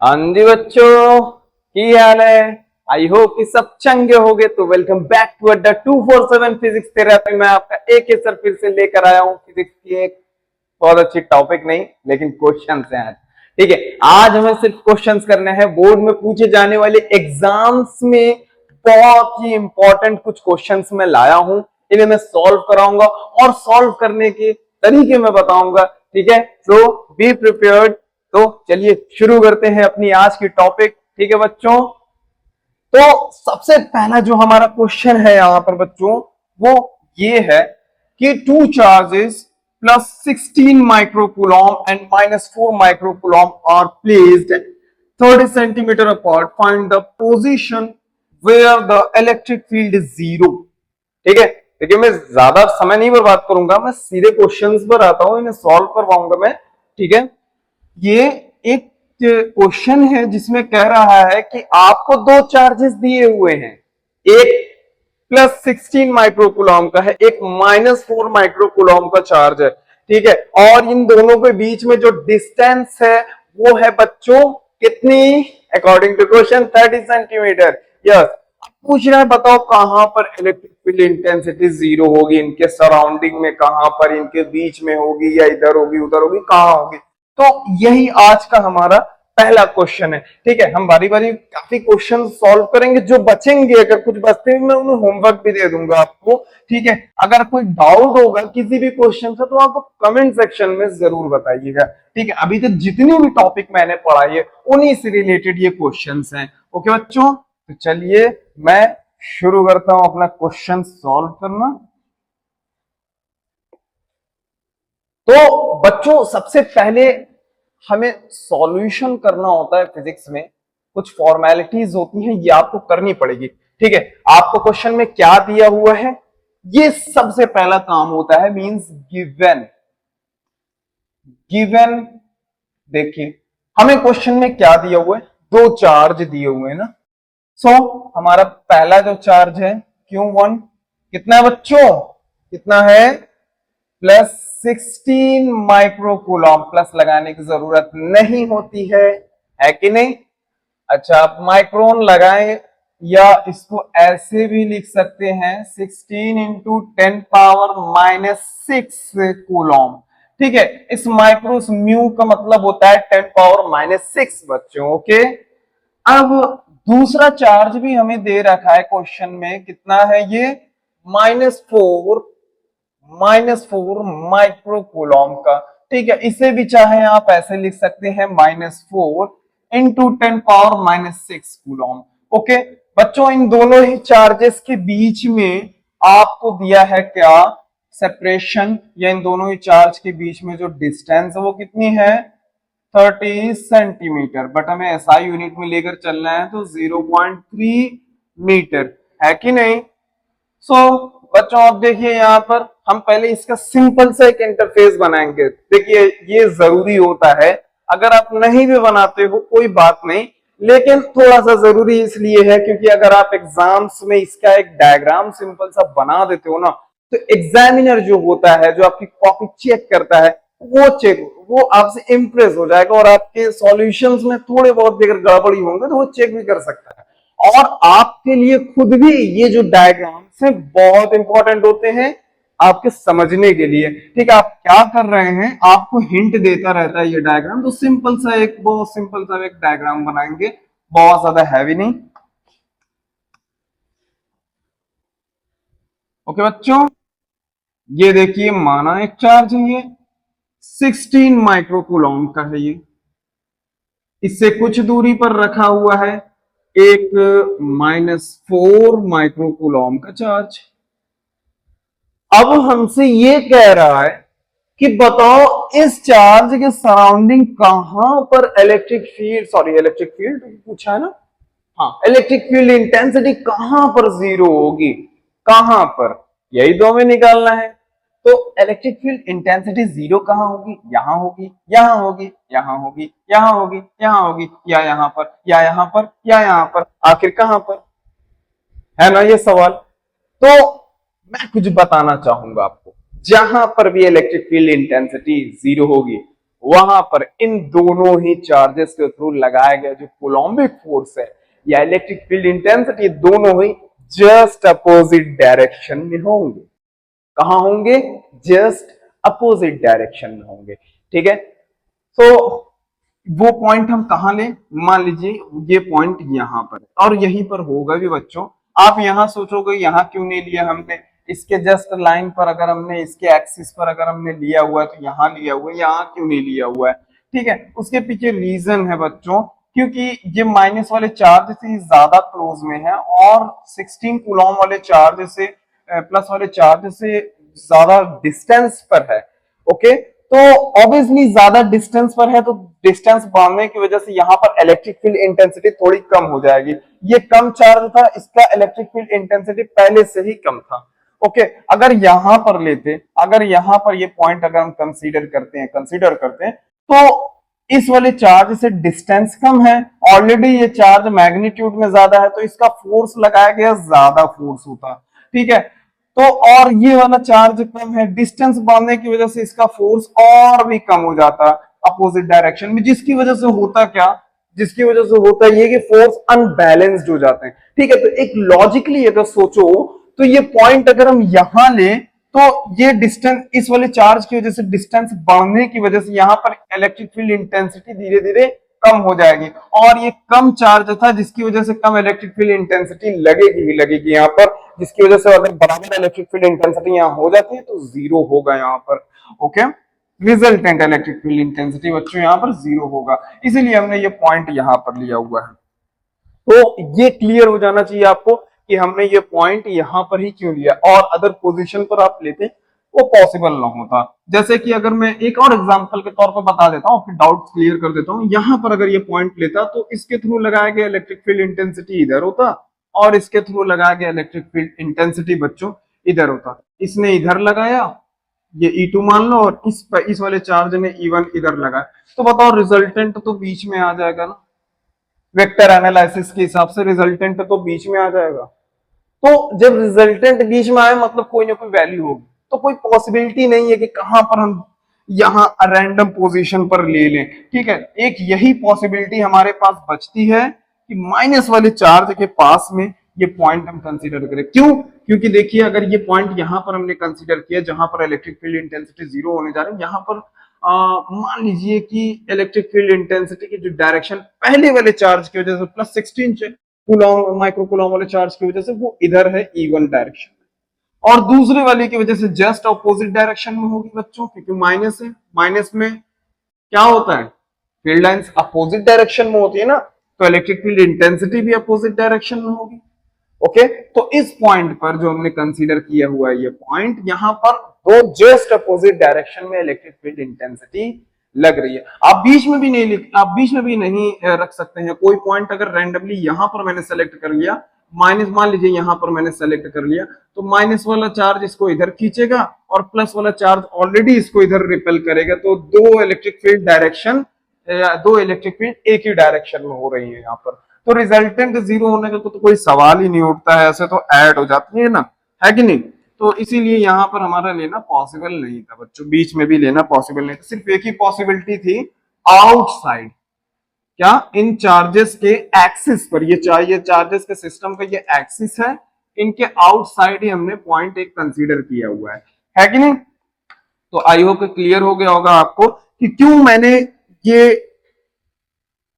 हाँ जी बच्चों, की हाल है। आई होप कि सब चंगे होगे। तो वेलकम बैक टू अड्डा 247 फिजिक्स थेरेपी। मैं आपका एक ही सर फिर से लेकर आया हूँ फिजिक्स की एक बहुत अच्छी टॉपिक नहीं लेकिन क्वेश्चन है आज। ठीक है, आज हमें सिर्फ क्वेश्चंस करने हैं। बोर्ड में पूछे जाने वाले एग्जाम्स में बहुत ही इंपॉर्टेंट कुछ क्वेश्चंस मैं लाया हूं। इन्हें मैं सॉल्व कराऊंगा और सॉल्व करने के तरीके मैं बताऊंगा। ठीक है, सो बी प्रिपेयर्ड। तो चलिए शुरू करते हैं अपनी आज की टॉपिक। ठीक है बच्चों, तो सबसे पहला जो हमारा क्वेश्चन है यहां पर बच्चों वो ये है कि two charges plus 16 microcoulomb and -4 microcoulomb are placed 30 centimetre apart. Find the position where the electric field is zero. ठीक है, देखिए मैं ज्यादा समय नहीं बर्बाद करूंगा, मैं सीधे क्वेश्चंस पर आता हूं, इन्हें सॉल्व करवाऊंगा मैं। ठीक है, ये एक क्वेश्चन है जिसमें कह रहा है कि आपको दो चार्जेस दिए हुए हैं, एक +16 माइक्रोकूलम का है, एक -4 माइक्रोकूलम का चार्ज है। ठीक है, और इन दोनों के बीच में जो डिस्टेंस है वो है बच्चों कितनी? According to question 30 centimetre. Yes, पूछ रहा है बताओ कहां पर इलेक्ट्रिक फील्ड इंटेंसिटी जीरो होगी, इनके सराउंडिंग में, कहां पर, इनके बीच में होगी या इधर होगी उधर होगी, कहां होगी। तो यही आज का हमारा पहला क्वेश्चन है। ठीक है, हम बारी बारी काफी क्वेश्चन सॉल्व करेंगे, जो बचेंगे अगर कुछ बचते हैं मैं उन्हें होमवर्क भी दे दूंगा आपको। ठीक है, अगर कोई डाउट होगा किसी भी क्वेश्चन से तो आप कमेंट सेक्शन में जरूर बताइएगा। ठीक है, अभी तक जितनी भी टॉपिक मैंने पढ़ाई है उन्हीं से रिलेटेड ये क्वेश्चन हैं। ओके बच्चों, तो चलिए मैं शुरू करता हूं अपना क्वेश्चन सॉल्व करना। तो बच्चों सबसे पहले हमें सॉल्यूशन करना होता है फिजिक्स में, कुछ फॉर्मेलिटीज होती हैं, ये आपको करनी पड़ेगी। ठीक है, आपको क्वेश्चन में क्या दिया हुआ है ये सबसे पहला काम होता है। मींस गिवन गिवन देखिए हमें क्वेश्चन में क्या दिया हुआ है, दो चार्ज दिए हुए हैं ना। सो हमारा पहला जो चार्ज है Q1 कितना है बच्चों? कितना है? +16 माइक्रोकूलम। प्लस लगाने की जरूरत नहीं होती है कि नहीं? अच्छा, आप माइक्रोन लगाएं या इसको ऐसे भी लिख सकते हैं 16 इंटू 10⁻⁻6 कूलम। ठीक है, इस माइक्रो म्यू का मतलब होता है 10⁻⁻6 बच्चों। ओके, अब दूसरा चार्ज भी हमें दे रखा है क्वेश्चन में, कितना है ये? -4 माइक्रोकूलम का। ठीक है, इसे भी चाहे आप ऐसे लिख सकते हैं -4 इंटू 10⁻⁻6 कूलम। ओके बच्चों, इन दोनों ही चार्जेस के बीच में आपको दिया है क्या? सेपरेशन, या इन दोनों ही चार्ज के बीच में जो डिस्टेंस है वो कितनी है? 30 सेंटीमीटर। बट हमें एसआई यूनिट में लेकर चलना है तो 0.3 मीटर, है कि नहीं? सो बच्चों आप देखिए यहाँ पर हम पहले इसका सिंपल सा एक इंटरफेस बनाएंगे। देखिए ये जरूरी होता है, अगर आप नहीं भी बनाते हो कोई बात नहीं, लेकिन थोड़ा सा जरूरी इसलिए है क्योंकि अगर आप एग्जाम्स में इसका एक डायग्राम सिंपल सा बना देते हो ना तो एग्जामिनर जो होता है, जो आपकी कॉपी चेक करता है, वो आपसे इंप्रेस हो जाएगा और आपके सॉल्यूशंस में थोड़े बहुत अगर गड़बड़ी होंगे तो वो चेक भी कर सकता है। और आपके लिए खुद भी ये जो डायग्राम्स हैं बहुत इंपॉर्टेंट होते हैं आपके समझने के लिए। ठीक है, आप क्या कर रहे हैं, आपको हिंट देता रहता है ये डायग्राम। तो सिंपल सा एक, बहुत सिंपल सा एक डायग्राम बनाएंगे, बहुत ज्यादा हैवी नहीं। ओके बच्चों, ये देखिए माना एक चार्ज है, ये 16 माइक्रोकूलम का है, ये इससे कुछ दूरी पर रखा हुआ है एक -4 माइक्रोकूलम का चार्ज। अब हमसे ये कह रहा है कि बताओ इस चार्ज के सराउंडिंग कहां पर इलेक्ट्रिक फील्ड पूछा है ना। हाँ, इलेक्ट्रिक फील्ड इंटेंसिटी कहां पर जीरो होगी, कहां पर, यही दो में निकालना है। तो इलेक्ट्रिक फील्ड इंटेंसिटी जीरो कहां होगी? यहां होगी, यहां होगी, यहां होगी, यहां होगी, यहां होगी, या यहां पर, या यहां पर, या यहां पर, आखिर कहां पर? है ना ये सवाल। तो मैं कुछ बताना चाहूंगा आपको, जहां पर भी इलेक्ट्रिक फील्ड इंटेंसिटी जीरो होगी वहां पर इन दोनों ही चार्जेस के थ्रू लगाया गया जो कूलम्बिक फोर्स है या इलेक्ट्रिक फील्ड इंटेंसिटी, दोनों ही जस्ट अपोजिट डायरेक्शन में होंगे। कहां होंगे? जस्ट अपोजिट डायरेक्शन में होंगे। ठीक है, तो वो पॉइंट हम कहां लें? मान लीजिए ये पॉइंट यहां पर और यहीं पर होगा भी बच्चों। आप यहां सोचोगे यहां क्यों नहीं लिया हमने, इसके जस्ट लाइन पर अगर हमने, इसके एक्सिस पर अगर हमने लिया हुआ है तो यहां लिया हुआ है, यहां क्यों नहीं लिया हुआ है? ठीक है, उसके पीछे रीजन है बच्चों, क्योंकि ये माइनस वाले चार्ज से ज्यादा क्लोज में है और 16 कूलॉम वाले चार्ज से प्लस वाले चार्ज से ज्यादा डिस्टेंस पर है। ओके, तो ऑब्वियसली ज्यादा डिस्टेंस पर है तो डिस्टेंस बढ़ने की वजह से यहाँ पर इलेक्ट्रिक फील्ड इंटेंसिटी थोड़ी कम हो जाएगी। ये कम चार्ज था, इसका इलेक्ट्रिक फील्ड इंटेंसिटी पहले से ही कम था। ओके, अगर यहां पर लेते, अगर यहां पर ये पॉइंट अगर हम कंसीडर करते हैं तो इस वाले चार्ज से डिस्टेंस कम है, ऑलरेडी ये चार्ज मैग्नीट्यूड में ज्यादा है तो इसका फोर्स लगाया गया ज्यादा फोर्स होता। ठीक है, तो और ये वाला चार्ज कम है, डिस्टेंस बढ़ने की वजह से इसका फोर्स और भी कम हो जाता अपोजिट डायरेक्शन में, जिसकी वजह से होता क्या, जिसकी वजह से होता ये कि फोर्स अनबैलेंस्ड हो जाते हैं। ठीक है, तो एक लॉजिकली अगर सोचो तो ये पॉइंट अगर हम यहां ले तो ये डिस्टेंस, इस वाले चार्ज की वजह से डिस्टेंस बढ़ने की वजह से यहां पर इलेक्ट्रिक फील्ड इंटेंसिटी धीरे धीरे कम हो जाएगी और ये कम चार्ज था जिसकी वजह से कम इलेक्ट्रिक फील्ड इंटेंसिटी लगेगी ही लगेगी यहाँ पर, जिसकी वजह से अगर बराबर इलेक्ट्रिक फील्ड इंटेंसिटी यहाँ हो जाती है तो जीरो होगा यहाँ पर। Okay, resultant electric field intensity बच्चों यहाँ पर जीरो होगा, इसीलिए हमने ये पॉइंट यहाँ पर लिया हुआ है। तो ये क्लियर हो जाना चाहिए आपको कि हमने ये पॉइंट यहां पर ही क्यों लिया, और अदर पोजीशन पर आप लेते वो पॉसिबल ना होता। जैसे कि अगर मैं एक और एग्जांपल के तौर पर बता देता हूँ, फिर डाउट्स क्लियर कर देता हूँ। यहां पर अगर ये पॉइंट लेता तो इसके थ्रू लगाया गया इलेक्ट्रिक फील्ड इंटेंसिटी इधर होता और इसके थ्रू लगाया गया इलेक्ट्रिक फील्ड इंटेंसिटी बच्चों इधर होता। इसने इधर लगाया, ये E2 मान लो, और इस वाले चार्ज ने E1 इधर लगाया, तो बताओ रिजल्टेंट तो बीच में आ जाएगा ना। वेक्टर एनालिसिस के हिसाब से रिजल्टेंट तो बीच में आ जाएगा। तो जब रिजल्टेंट बीच में आए मतलब कोई ना कोई वैल्यू होगी, तो कोई पॉसिबिलिटी नहीं है कि कहां पर हम यहां रैंडम पोजीशन पर ले लें। ठीक है, एक यही पॉसिबिलिटी हमारे पास बचती है कि माइनस वाले चार्ज के पास में ये पॉइंट हम कंसीडर करें। क्यों? क्योंकि देखिए अगर ये पॉइंट यहां पर हमने कंसीडर किया जहां पर इलेक्ट्रिक फील्ड इंटेंसिटी जीरो होने जा रही है, यहां पर मान लीजिए कि इलेक्ट्रिक फील्ड इंटेंसिटी की जो डायरेक्शन पहले वाले चार्ज की वजह से प्लस 16 कूलॉम माइक्रो कूलॉम वाले चार्ज की वजह से वो इधर है E1 डायरेक्शन, और दूसरे वाले की वजह से जस्ट अपोजिट डायरेक्शन में होगी बच्चों, क्योंकि माइनस है। माइनस में क्या होता है, फील्ड लाइंस अपोजिट डायरेक्शन में होती है ना, तो इलेक्ट्रिक फील्ड इंटेंसिटी भी अपोजिट डायरेक्शन में होगी। ओके, तो इस पॉइंट पर जो हमने कंसीडर किया हुआ है ये पॉइंट, यहां पर दो जस्ट अपोजिट डायरेक्शन में इलेक्ट्रिक फील्ड इंटेंसिटी लग रही है। आप बीच में भी नहीं आप बीच में भी नहीं रख सकते हैं कोई पॉइंट। अगर रैंडमली यहां पर मैंने सेलेक्ट कर लिया, माइनस मान लीजिए यहां पर मैंने सेलेक्ट कर लिया, तो माइनस वाला चार्ज इसको इधर खींचेगा और प्लस वाला चार्ज ऑलरेडी इसको इधर रिपेल करेगा, तो दो इलेक्ट्रिक फील्ड डायरेक्शन, दो इलेक्ट्रिक फील्ड एक ही डायरेक्शन में हो रही है यहाँ पर। तो रिजल्टेंट जीरो होने का तो कोई सवाल ही नहीं उठता है, ऐसे तो ऐड हो जाती है ना, है कि नहीं। तो इसीलिए यहाँ पर हमारा लेना पॉसिबल नहीं था बच्चों, बीच में भी लेना पॉसिबल नहीं था। सिर्फ एक ही पॉसिबिलिटी थी आउटसाइड, क्या इन चार्जेस के एक्सिस पर, ये चार्जेस के सिस्टम का ये एक्सिस है, इनके आउटसाइड ही हमने पॉइंट एक कंसीडर किया हुआ है कि नहीं। तो आई होप क्लियर हो गया होगा आपको कि क्यों मैंने ये,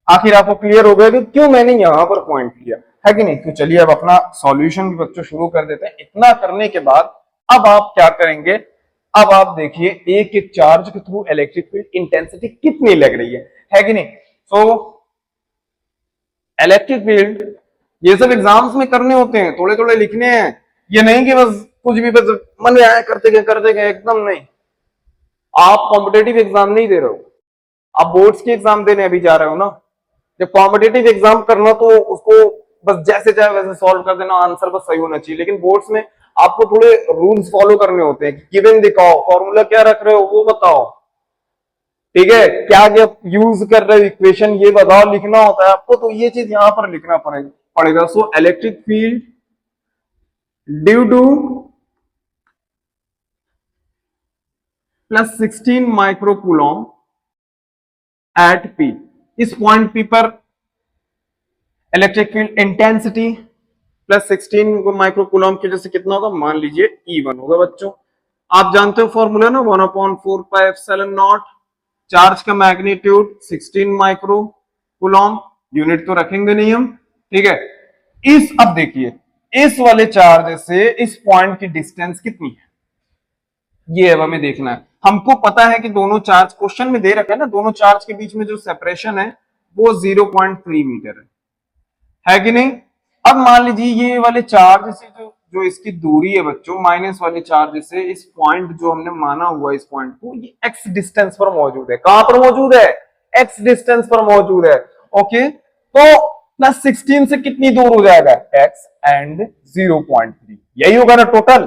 आखिर आपको क्लियर हो गया कि क्यों मैंने यहां पर पॉइंट लिया, है कि नहीं। तो चलिए अब अपना सॉल्यूशन भी बच्चों शुरू कर देते हैं। इतना करने के बाद अब आप क्या करेंगे, अब आप देखिए एक एक चार्ज के थ्रू इलेक्ट्रिक फील्ड इंटेंसिटी कितनी लग रही है कि नहीं। सो इलेक्ट्रिक फील्ड ये सब एग्जाम्स में करने होते हैं, थोड़े थोड़े लिखने हैं, ये नहीं कि बस कुछ भी बस मन में आया करते गए, एकदम नहीं। आप कॉम्पिटेटिव एग्जाम नहीं दे रहे हो, आप बोर्ड्स के एग्जाम देने अभी जा रहे हो ना। जब कॉम्पिटेटिव एग्जाम करना तो उसको बस जैसे चाहे वैसे सॉल्व कर देना, आंसर बस सही होना चाहिए। लेकिन बोर्ड्स में आपको थोड़े रूल्स फॉलो करने होते हैं, गिवन दिखाओ, फॉर्मूला क्या रख रहे हो वो बताओ, ठीक है, क्या क्या यूज कर रहे हो, इक्वेशन ये बताओ, लिखना होता है आपको, तो ये चीज यहां पर लिखना पड़ेगा। So electric field due to plus 16 micro coulomb at P, इस पॉइंट पी पर electric field intensity plus 16 micro coulomb की वजह से कितना होगा, मान लीजिए E1 होगा बच्चों। आप जानते हो फॉर्मूला ना, 1/4πε0, चार्ज का मैग्नीट्यूड 16 माइक्रो कूलम, यूनिट तो रखेंगे नहीं हम, ठीक है। इस अब देखिए इस वाले चार्ज से इस पॉइंट की डिस्टेंस कितनी है, ये अब हमें देखना है। हमको पता है कि दोनों चार्ज क्वेश्चन में दे रखा है ना, दोनों चार्ज के बीच में जो सेपरेशन है वो 0.3 मीटर है कि नहीं। अब मान लीजिए ये वाले चार्ज से जो जो इसकी दूरी है बच्चों, माइनस वाले चार्ज से इस पॉइंट जो हमने माना हुआ इस पॉइंट को, ये एक्स डिस्टेंस पर मौजूद है। कहां पर मौजूद है, एक्स डिस्टेंस पर मौजूद है। ओके, तो प्लस 16 से कितनी दूर हो जाएगा, एक्स एंड 0.3, यही होगा ना टोटल।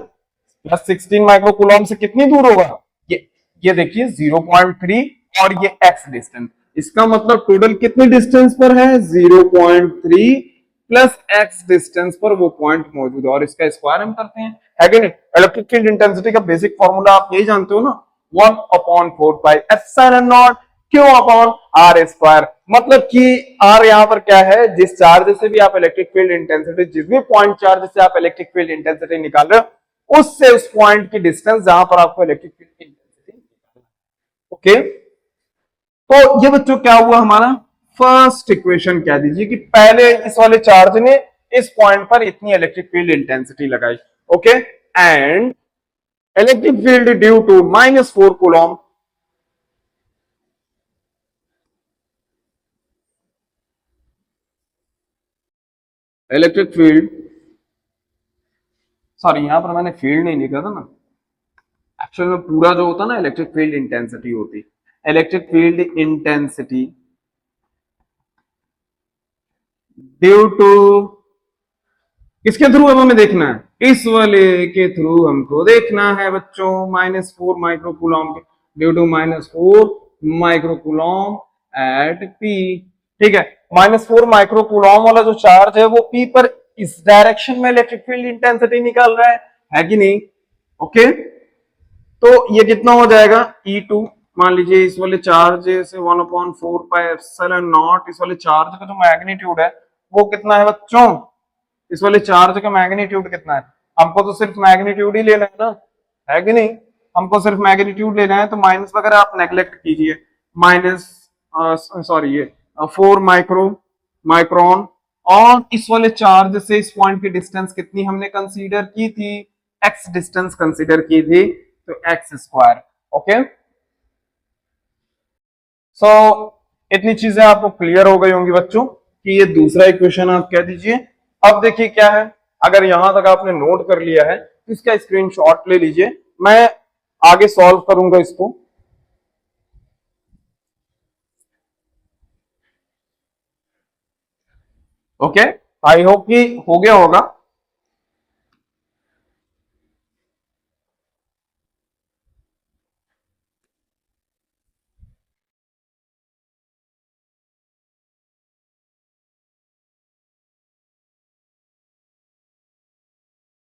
प्लस 16 माइक्रो कूलम से कितनी दूर होगा, ये देखिए 0.3 और ये एक्स डिस्टेंस, इसका मतलब टोटल कितनी डिस्टेंस पर है, 0.3 प्लस एक्स डिस्टेंस पर वो पॉइंट मौजूद है, और इसका स्क्वायर हम करते हैं, है कि नहीं। इलेक्ट्रिक फील्ड इंटेंसिटी का बेसिक फॉर्मूला आप यही जानते हो ना, 1/4πε0 क्यू अपॉन आर स्क्वायर। मतलब कि आर यहाँ पर क्या है, जिस चार्ज से भी आप इलेक्ट्रिक फील्ड इंटेंसिटी, जिस भी पॉइंट चार्ज से आप इलेक्ट्रिक फील्ड इंटेंसिटी निकाल रहे हो, उससे उस पॉइंट की डिस्टेंस जहां पर आपको इलेक्ट्रिक फील्ड इंटेंसिटी। ओके, तो ये बच्चों क्या हुआ हमारा फर्स्ट इक्वेशन, कह दीजिए कि पहले इस वाले चार्ज ने इस पॉइंट पर इतनी इलेक्ट्रिक फील्ड इंटेंसिटी लगाई। Okay, and electric field due to -4 coulomb, electric field, sorry यहां पर मैंने फील्ड नहीं लिखा था ना, एक्चुअल में पूरा जो होता ना इलेक्ट्रिक फील्ड इंटेंसिटी होती, electric field intensity due to, किसके थ्रू अब हमें देखना है, इस वाले के थ्रू हमको देखना है बच्चों, -4 micro coulomb due to -4 micro coulomb at P. ठीक है, -4 माइक्रो कूलम वाला जो चार्ज है वो पी पर इस डायरेक्शन में इलेक्ट्रिक फील्ड इंटेंसिटी निकाल रहा है कि नहीं। ओके, तो ये कितना हो जाएगा, E2, मान लीजिए इस वाले चार्ज से 1/4πε0, इस वाले चार्ज का जो मैग्नीट्यूड है वो कितना है बच्चों, इस वाले चार्ज का मैग्नीट्यूड कितना है, हमको तो सिर्फ मैग्नीट्यूड ही लेना है ना, है कि नहीं। हमको सिर्फ मैग्नीट्यूड लेना है, तो माइनस वगैरह आप नेग्लेक्ट कीजिए, माइनस सॉरी ये 4 माइक्रोन, और इस वाले चार्ज से इस पॉइंट की डिस्टेंस कितनी हमने कंसीडर की थी, एक्स डिस्टेंस कंसीडर की थी, तो एक्स स्क्वायर। ओके, सो इतनी चीजें आपको क्लियर हो गई होंगी बच्चों कि ये दूसरा इक्वेशन आप कह दीजिए। अब देखिए क्या है, अगर यहां तक आपने नोट कर लिया है तो इसका स्क्रीनशॉट ले लीजिए, मैं आगे सॉल्व करूंगा इसको। ओके, आई होप कि हो गया होगा।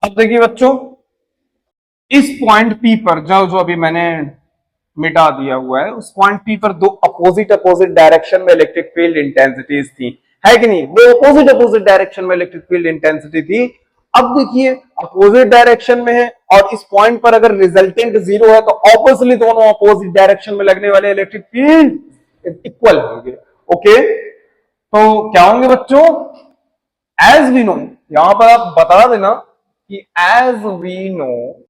अब देखिए बच्चों, इस पॉइंट पी पर जो जो अभी मैंने मिटा दिया हुआ है, उस पॉइंट पी पर दो अपोजिट अपोजिट डायरेक्शन में इलेक्ट्रिक फील्ड इंटेंसिटीज थी, है कि नहीं, दो अपोजिट अपोजिट डायरेक्शन में इलेक्ट्रिक फील्ड इंटेंसिटी थी। अब देखिए अपोजिट डायरेक्शन में है और इस पॉइंट पर अगर रिजल्टेंट 0 है, तो ऑब्वियसली दोनों अपोजिट डायरेक्शन में लगने वाले इलेक्ट्रिक फील्ड इक्वल होंगे। ओके, तो क्या होंगे बच्चों, एज वी नो, यहां पर आप बता देना कि एज वी नो,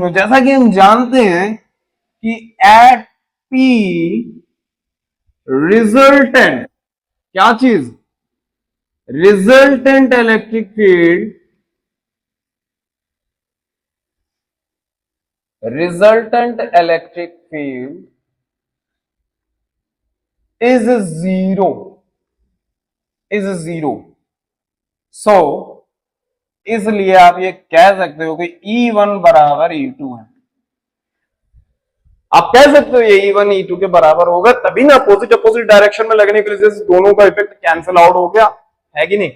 जैसा कि हम जानते हैं कि एट पी रिजल्टेंट, क्या चीज, resultant electric field, resultant electric field is zero, is zero. So इसलिए आप ये कह सकते हो कि E1 बराबर E2 है। आप कह सकते हो ये E1 E2 के बराबर होगा, तभी ना अपोजिट अपोजिट डायरेक्शन में लगने की वजह से दोनों का इफेक्ट कैंसिल आउट हो गया, है कि नहीं।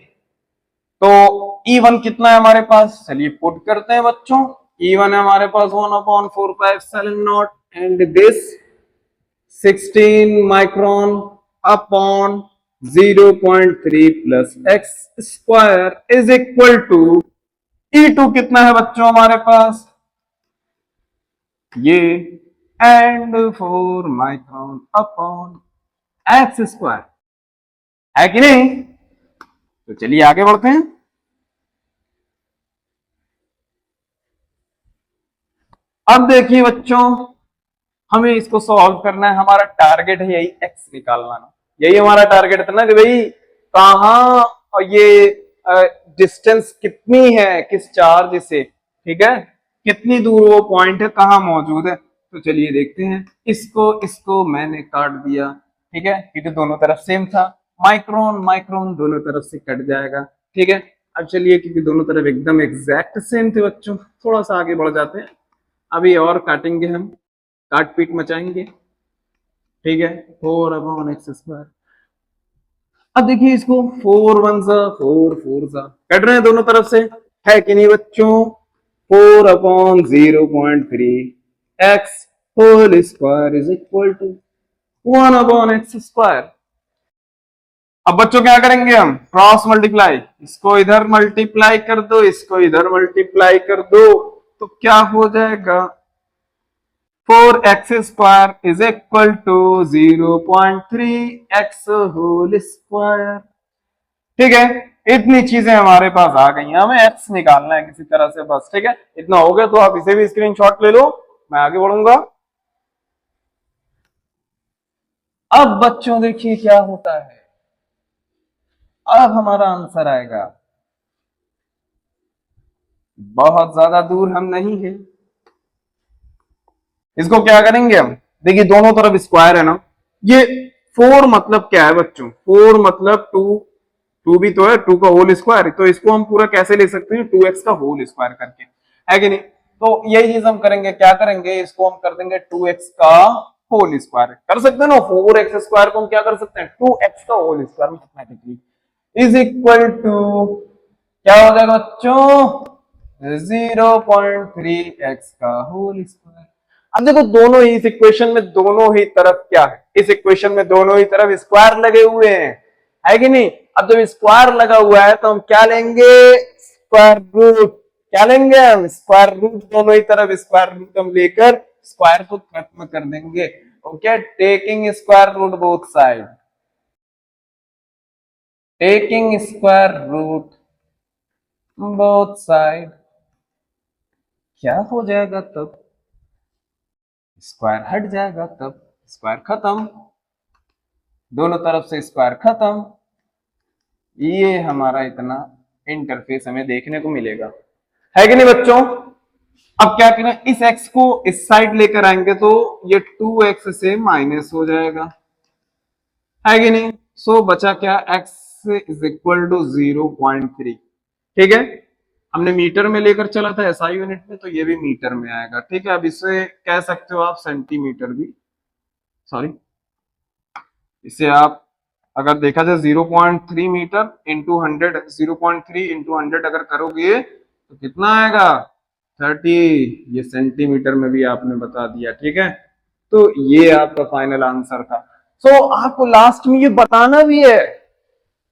तो E1 कितना है हमारे पास, चलिए पुट करते हैं बच्चों। E1 है हमारे पास 1/4πε0 and this 16 micron upon 0.3 plus x square is equal to E2 कितना है बच्चों हमारे पास, ये and 4 micron upon x square है कि नहीं। तो चलिए आगे बढ़ते हैं। अब देखिए बच्चों, हमें इसको सॉल्व करना है, हमारा टारगेट है यही एक्स निकालना, यही हमारा टारगेट था ना कि भाई कहां ये डिस्टेंस कितनी है किस चार्ज से, ठीक है, कितनी दूर वो पॉइंट है, कहां मौजूद है। तो चलिए देखते हैं, इसको इसको मैंने काट दिया, ठीक है, क्योंकि दोनों तरफ सेम था, माइक्रोन माइक्रोन दोनों तरफ से कट जाएगा, ठीक है। अब चलिए, क्योंकि दोनों तरफ एकदम एग्जैक्ट सेम थे बच्चों, थोड़ा सा आगे बढ़ जाते हैं, अभी और काटेंगे हम, काट पीट मचाएंगे, ठीक है। 4/x²। अब देखिए इसको, 4 1 4 4 कट रहे हैं दोनों तरफ से, है कि नहीं बच्चों। 4/0.3 x whole square is equal to 1/x²। अब बच्चों क्या करेंगे हम, क्रॉस मल्टीप्लाई, इसको इधर मल्टीप्लाई कर दो, इसको इधर मल्टीप्लाई कर दो, तो क्या हो जाएगा, 4x² is equal to 0.3 x whole square, ठीक है। इतनी चीजें हमारे पास आ गई हैं, हमें एक्स निकालना है किसी तरह से बस, ठीक है। इतना हो गया, तो आप इसे भी स्क्रीनशॉट ले लो, मैं आगे बढ़ूंगा। अब बच्चों देखिए क्या होता है, अब हमारा आंसर आएगा, बहुत ज्यादा दूर हम नहीं है, इसको क्या करेंगे हम, देखिए दोनों तरफ स्क्वायर है ना, ये 4 मतलब क्या है बच्चों, 4 मतलब 2, 2 भी तो है, 2 का होल स्क्वायर, तो इसको हम पूरा कैसे ले सकते हैं, 2x का होल स्क्वायर करके, है कि नहीं। तो यही चीज हम करेंगे, क्या करेंगे, इसको हम कर देंगे 2x का होल स्क्वायर, कर सकते हैं ना, 4x² को हम क्या कर सकते हैं, 2x का whole square mathematically is equal to, क्या हो जाएगा बच्चों, 0.3x का होल स्क्वायर। अब देखो दोनों ही, इस इक्वेशन में दोनों ही तरफ क्या है, इस इक्वेशन में दोनों ही तरफ स्क्वायर लगे हुए हैं, है कि नहीं। अब जब स्क्वायर लगा हुआ है तो हम क्या लेंगे, स्क्वायर रूट, क्या लेंगे हम, स्क्वायर रूट, दोनों ही तरफ स्क्वायर रूट हम लेकर स्क्वायर को खत्म कर देंगे, okay, taking square root both side, taking square root both side, क्या हो जाएगा तब, स्क्वायर हट जाएगा, तब स्क्वायर खत्म, दोनों तरफ से स्क्वायर खत्म, ये हमारा इतना इंटरफेस हमें देखने को मिलेगा, है कि नहीं बच्चों। अब क्या करें, इस x को इस साइड लेकर आएंगे तो ये 2x से माइनस हो जाएगा, है कि नहीं। सो बचा क्या, x इज इक्वल टू 0.3, ठीक है। हमने मीटर में लेकर चला था SI यूनिट में, तो ये भी मीटर में आएगा, ठीक है। अब इसे कह सकते हो आप सेंटीमीटर भी, सॉरी, इसे आप अगर देखा जाए 0.3 मीटर इंटू 100, 0.3 इंटू 100 अगर करोगे तो कितना आएगा, 30, ये सेंटीमीटर में भी आपने बता दिया, ठीक है। तो ये आपका फाइनल आंसर था। सो आपको लास्ट में ये बताना भी है,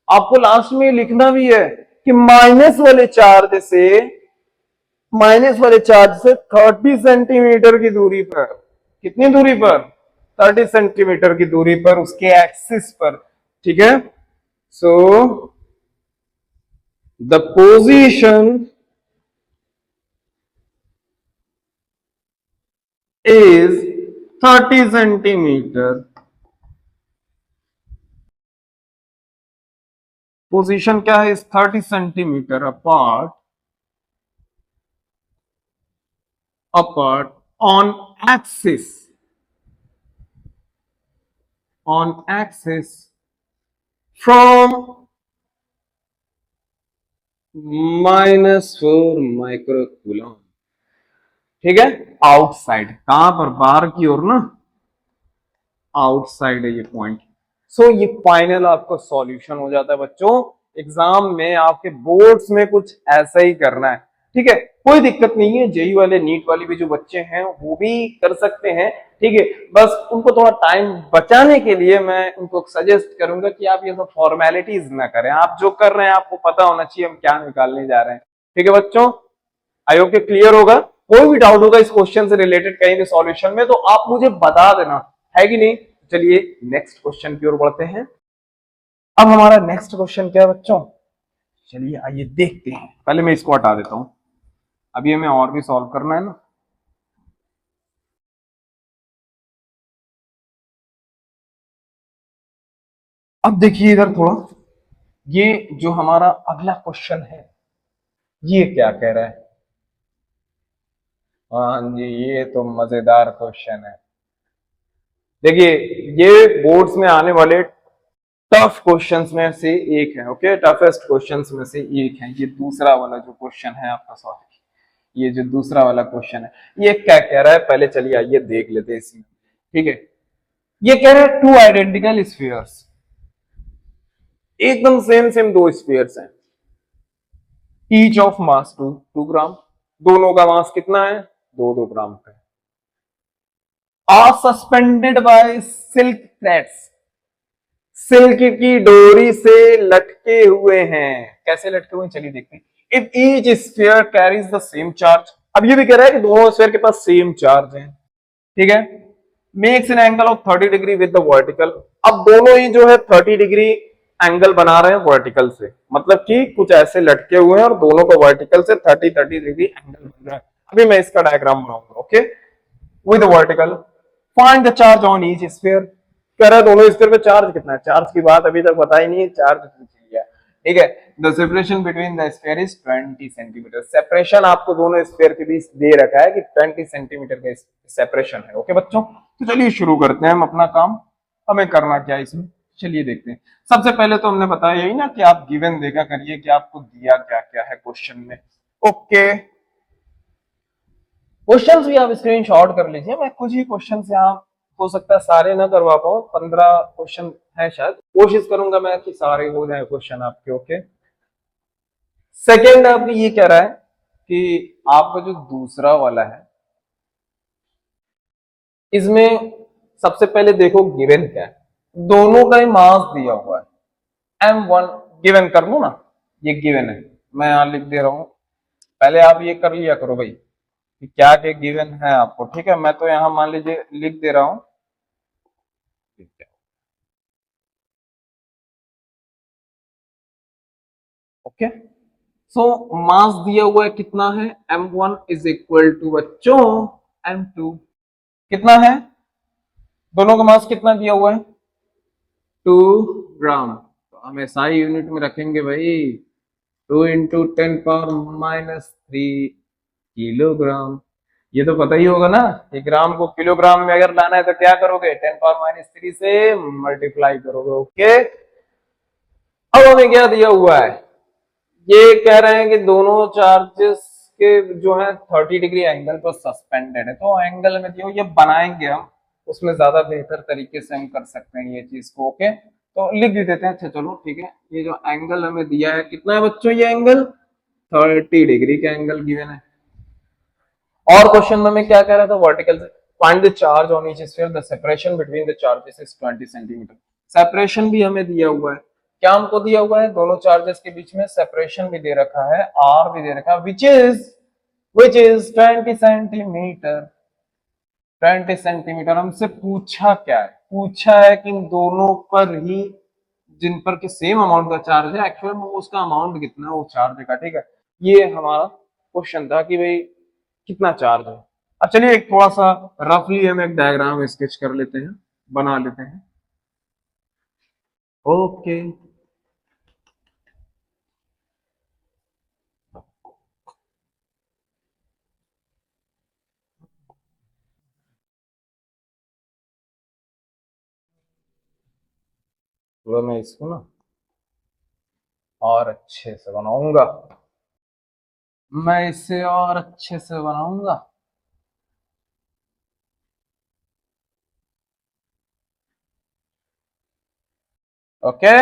आपको लास्ट में लिखना भी है कि माइनस वाले चार्ज से 30 सेंटीमीटर की दूरी पर, कितनी दूरी पर, 30 सेंटीमीटर की दूरी पर उसके एक्सिस पर, ठीक है। So the position is 30 centimetre, position क्या है, is 30 centimetre apart on axis from -4 microcoulomb, ठीक है। आउटसाइड, कहां पर, बाहर की ओर ना, आउटसाइड है ये पॉइंट। सो ये फाइनल आपका सॉल्यूशन हो जाता है बच्चों। एग्जाम में आपके बोर्ड्स में कुछ ऐसा ही करना है, ठीक है, कोई दिक्कत नहीं है, जेई वाले नीट वाली भी जो बच्चे हैं वो भी कर सकते हैं। ठीक है, बस उनको थोड़ा टाइम बचाने के लिए मैं उनको सजेस्ट करूंगा कि आप ये सब फॉर्मेलिटीज ना करें, आप जो कर रहे हैं आपको पता होना चाहिए हम क्या निकालने जा रहे हैं। ठीक है बच्चों, आई होप के क्लियर होगा। कोई भी डाउट होगा इस क्वेश्चन से रिलेटेड कहीं भी सॉल्यूशन में तो आप मुझे बता देना, है कि नहीं। चलिए नेक्स्ट क्वेश्चन की ओर बढ़ते हैं। अब हमारा नेक्स्ट क्वेश्चन क्या है बच्चों, चलिए आइए देखते हैं। पहले मैं इसको हटा देता हूं, अभी हमें और भी सॉल्व करना है ना। अब देखिए इधर थोड़ा, ये जो हमारा अगला क्वेश्चन है ये क्या कह रहा है। हाँ जी, ये तो मजेदार क्वेश्चन है। देखिए ये बोर्ड्स में आने वाले टफ क्वेश्चंस में से एक है। ओके, टफेस्ट क्वेश्चंस में से एक है ये दूसरा वाला जो क्वेश्चन है आपका। सॉरी, ये जो दूसरा वाला क्वेश्चन है ये क्या कह रहा है, पहले चलिए आइए देख लेते हैं इसमें। ठीक है, ये कह रहा है टू आइडेंटिकल स्फीयर्स, एकदम सेम सेम दो स्फीयर्स हैं, ईच ऑफ मास 2 ग्राम, दोनों का मास कितना है, 2 2 ग्राम का, are suspended by silk threads, silk की डोरी से लटके हुए हैं। कैसे लटके हुए हैं चलिए देखते हैं। If each sphere carries the same charge, अब ये भी कह रहा है कि दोनों स्फीयर के पास सेम चार्ज है। ठीक है, makes an angle of 30 degree with the vertical, अब दोनों ही जो है 30 डिग्री एंगल बना रहे हैं वर्टिकल से, मतलब कि कुछ ऐसे लटके हुए हैं और दोनों को वर्टिकल से 30 डिग्री एंगल बन रहा है। अभी मैं इसका डायग्राम बनाऊंगा। Okay, with vertical, find the charge on each sphere, कह रहा है दोनों स्फीयर पे चार्ज कितना है, चार्ज की बात अभी तक बता ही नहीं है, चार्ज किया। ठीक है, the separation between the sphere is 20 centimetre, separation आपको दोनों स्फीयर के बीच दे रखा है कि 20 सेंटीमीटर का सेपरेशन है। ओके बच्चों, तो चलिए शुरू करते हैं हम अपना काम। हमें करना क्या है इसमें, चलिए देखते हैं। सबसे पहले तो हमने बताया यही ना कि आप गिवन देखा करिए कि आपको दिया क्या क्या है क्वेश्चन में। ओके, क्वेश्चंस भी आप स्क्रीनशॉट कर लीजिए, मैं कुछ ही क्वेश्चन यहाँ हो सकता है सारे ना करवा पाऊँ, 15 क्वेश्चन है शायद, कोशिश करूंगा मैं कि सारे हो जाए क्वेश्चन आपके। ओके, सेकेंड अब ये कह रहा है कि आपका जो दूसरा वाला है इसमें सबसे पहले देखो गिवन क्या है, दोनों का ही मास दिया हुआ है m1, गिवन कर लू ना, ये गिवन है, मैं यहां लिख दे रहा हूं। पहले आप ये कर लिया करो भाई कि क्या क्या गिवन है आपको। ठीक है, मैं तो यहां मान लीजिए लिख दे रहा हूं। ओके, सो मास दिया हुआ है कितना है, m1 इज इक्वल टू बच्चों m2, कितना है, दोनों का मास कितना दिया हुआ है, 2 ग्राम, तो हम SI यूनिट में रखेंगे भाई, 2 × 10⁻³ ये तो पता ही होगा ना कि ग्राम को किलोग्राम में अगर लाना है तो क्या करोगे, 10⁻³ से मल्टीप्लाई करोगे। ओके, अब हमें क्या दिया हुआ है, ये कह रहे हैं कि दोनों चार्जेस के जो है 30 डिग्री एंगल पर सस्पेंडेड है, तो एंगल में दिया ये बनाएंगे हम, उसमें ज्यादा बेहतर तरीके से हम कर सकते हैं ये चीज को। ओके, तो लिख भी देते हैं। अच्छा चलो ठीक है, ये जो एंगल हमें दिया है कितना है बच्चों, ये एंगल 30 डिग्री का एंगल गिवन है। और क्वेश्चन में क्या कह रहा था, वर्टिकल से find the charge on each sphere, the separation between the charges is 20 centimetre, separation भी हमें दिया हुआ है, क्या हमको दिया हुआ है, दोनों चार्जेस के बीच में सेपरेशन भी दे रखा है, आर भी दे रखा है, विच इज 20 सेंटीमीटर, 20 सेंटीमीटर। हमसे पूछा क्या है, पूछा है कि इन दोनों पर ही जिन पर के सेम अमाउंट का चार्ज है, एक्चुअल में उसका अमाउंट कितना है वो चार्ज का। ठीक है, ये हमारा क्वेश्चन था कि भाई कितना चार्ज है। अब चलिए एक थोड़ा सा रफली हम एक डायग्राम स्केच कर लेते हैं, बना लेते हैं। ओके, तो मैं इसको ना और अच्छे से बनाऊंगा, मैं इसे और अच्छे से बनाऊंगा। ओके,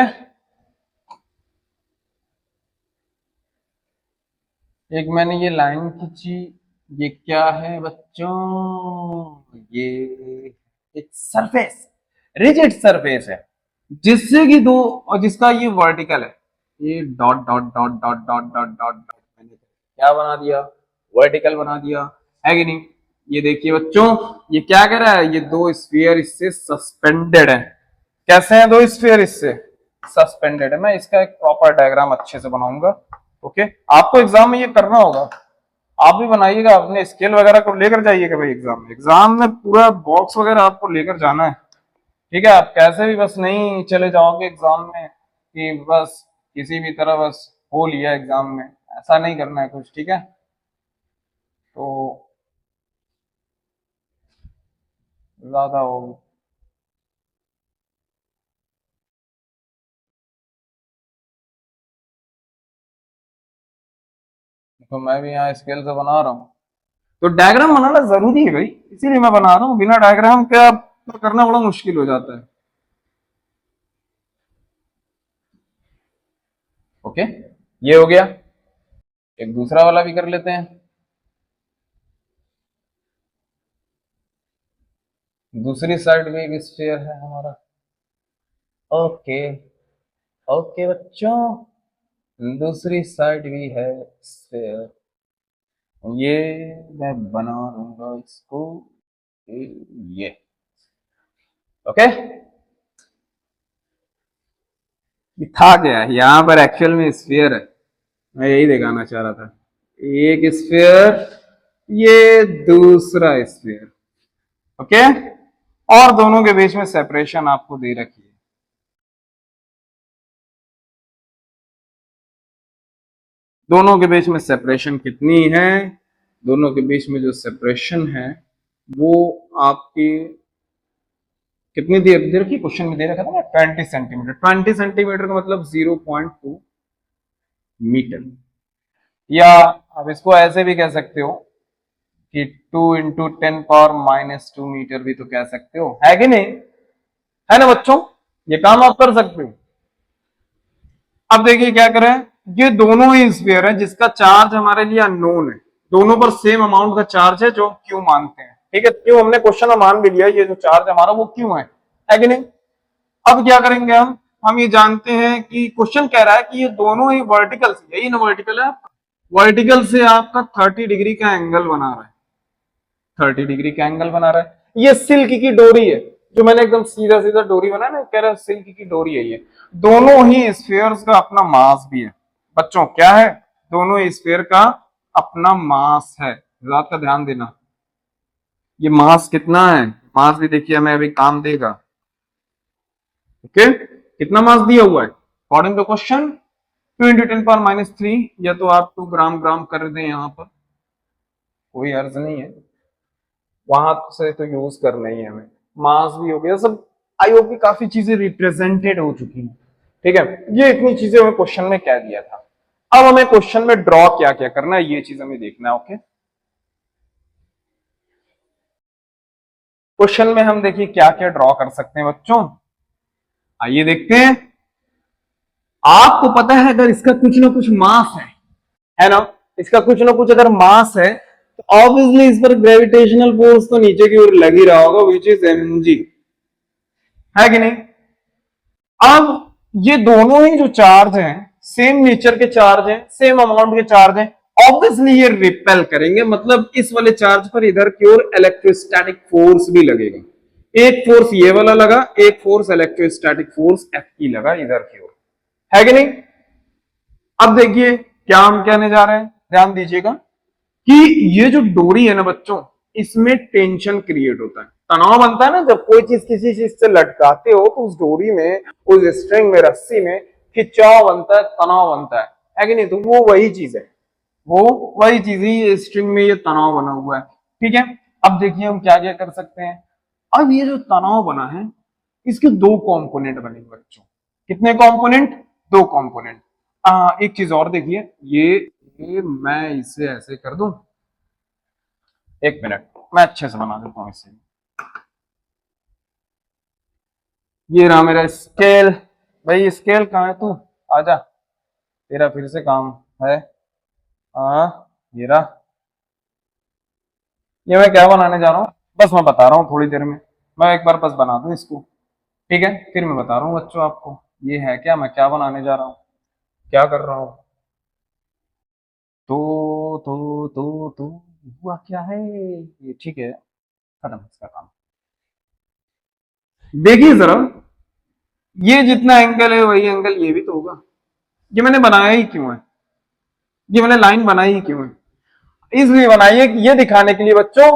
एक मैंने ये लाइन खींची, ये क्या है बच्चों, ये एक सरफेस, रिजिड सरफेस है, जिससे कि दो, और जिसका ये वर्टिकल है, ये dot dot dot dot dot dot dot dot, मैंने क्या बना दिया, वर्टिकल बना दिया, है कि नहीं। ये देखिए बच्चों, ये क्या कह रहा है, ये दो स्फीयर इससे सस्पेंडेड है। कैसे हैं दो स्फीयर इससे सस्पेंडेड है। मैं इसका एक प्रॉपर डायग्राम अच्छे से बनाऊंगा। ओके, आपको एग्जाम में ये करना होगा, आप भी बनाइएगा, अपने स्केल वगैरह को लेकर जाइएगा भाई, एग्जाम में पूरा बॉक्स वगैरह आपको लेकर जाना है। ठीक है, आप कैसे भी बस नहीं चले जाओगे एग्जाम में कि बस किसी भी तरह बस हो लिया एग्जाम में, ऐसा नहीं करना है कुछ, ठीक है। तो ज्यादा हो, तो मैं भी यहाँ स्केल से बना रहा हूँ, तो डायग्राम बनाना जरूरी है भाई, इसीलिए मैं बना रहा हूँ, बिना डायग्राम के आप करना बड़ा मुश्किल हो जाता है। ओके, ये हो गया, एक दूसरा वाला भी कर लेते हैं। दूसरी साइड में एक स्फीयर है हमारा। ओके, ओके बच्चों, दूसरी साइड भी है स्फीयर, ये मैं बना लूंगा इसको, ये ओके। ये था क्या, यहाँ पर एक्चुअल में स्फीयर है, मैं यही दिखाना चाह रहा था, एक स्फीयर, ये दूसरा स्फीयर, ओके। और दोनों के बीच में सेपरेशन आपको दे रखी है, दोनों के बीच में सेपरेशन कितनी है, दोनों के बीच में जो सेपरेशन है वो आपकी कितनी दे रखी, क्वेश्चन में दे रखा था ना 20 सेंटीमीटर, 20 सेंटीमीटर का मतलब 0.2 मीटर, या आप इसको ऐसे भी कह सकते हो कि 2 × 10⁻⁻² मीटर भी तो कह सकते हो, है कि नहीं, है ना बच्चों, ये काम आप कर सकते हो। अब देखिए क्या करें, ये दोनों ही स्फीयर है जिसका चार्ज हमारे लिए अननोन है, दोनों पर सेम अमाउंट का चार्ज है जो क्यू मानते हैं, ठीक है, क्यों हमने क्वेश्चन में मान भी लिया, ये जो चार्ज हमारा वो क्यों है कि नहीं। अब क्या करेंगे हम ये जानते हैं कि क्वेश्चन कह रहा है कि ये दोनों ही वर्टिकल से, यही ना वर्टिकल है, वर्टिकल से आपका 30 डिग्री का एंगल बना रहा है, 30 डिग्री का एंगल बना रहा है। ये सिल्क की डोरी है, जो मैंने एकदम सीधा सीधा डोरी बनाया ना, कह रहा है सिल्क की डोरी है ये। दोनों ही स्फीयर्स का अपना मास भी है बच्चों, क्या है, दोनों ही स्फीयर का अपना मास है, बात का ध्यान देना। ये मास कितना है, मास भी देखिए हमें अभी काम देगा। ओके, कितना मास दिया हुआ है अकॉर्डिंग टू क्वेश्चन, 2 × 10⁻³ या तो आप 2 ग्राम ग्राम कर दें, यहाँ पर कोई अर्ज नहीं है, वहां से तो यूज करना ही है हमें, मास भी हो गया सब, आई होप की काफी चीजें रिप्रेजेंटेड हो चुकी हैं, ठीक है। ये इतनी चीजें हमें क्वेश्चन में कह दिया था, अब हमें क्वेश्चन में ड्रॉ क्या क्या करना है ये चीज हमें देखना है। ओके, क्वेश्चन में हम देखिए क्या क्या ड्रॉ कर सकते हैं बच्चों, आइए देखते हैं। आपको पता है अगर इसका कुछ ना कुछ मास है ना, इसका कुछ ना कुछ अगर मास है तो ऑब्वियसली इस पर ग्रेविटेशनल फोर्स तो नीचे की ओर लग ही रहा होगा, विच इज mg, है कि नहीं। अब ये दोनों ही जो चार्ज हैं सेम नेचर के चार्ज हैं, सेम अमाउंट के चार्ज हैं, ऑब्वियसली ये रिपेल करेंगे, मतलब इस वाले चार्ज पर इधर की ओर इलेक्ट्रोस्टैटिक फोर्स भी लगेगा, एक फोर्स ये वाला लगा, एक फोर्स इलेक्ट्रोस्टैटिक फोर्स एफ की लगा इधर की ओर, है कि नहीं। अब देखिए क्या हम कहने जा रहे हैं, ध्यान दीजिएगा कि ये जो डोरी है ना बच्चों, इसमें टेंशन क्रिएट होता है, तनाव बनता है ना, जब कोई चीज किसी चीज से लटकाते हो तो उस डोरी में, उस स्ट्रिंग में, रस्सी में खिंचाव बनता है, तनाव बनता है कि नहीं, तो वो वही चीज है, वो वही चीज ही स्ट्रिंग में ये तनाव बना हुआ है, ठीक है। अब देखिए हम क्या क्या कर सकते हैं, अब ये जो तनाव बना है इसके दो कंपोनेंट बनेंगे बच्चों, कितने कंपोनेंट, दो कंपोनेंट। एक चीज और देखिए, ये मैं इसे ऐसे कर दूं, एक मिनट मैं अच्छे से बना देता हूं इसे, ये रहा मेरा स्केल, भाई स्केल कहाँ है तू, आजा, तेरा फिर से काम है, ये रहा। ये मैं क्या बनाने जा रहा हूँ बस मैं बता रहा हूँ थोड़ी देर में। मैं एक बार बस बना दूं इसको, ठीक है, फिर मैं बता रहा हूँ बच्चों आपको ये है क्या, मैं क्या बनाने जा रहा हूँ, क्या कर रहा हूँ। तो हुआ क्या है ये, ठीक है, खत्म इसका काम। देखिए जरा, ये जितना एंगल है वही एंगल ये भी तो होगा। ये मैंने बनाया ही क्यों है, ये मैंने लाइन बनाई ही क्यों है, इसलिए बनाई है कि ये दिखाने के लिए बच्चों,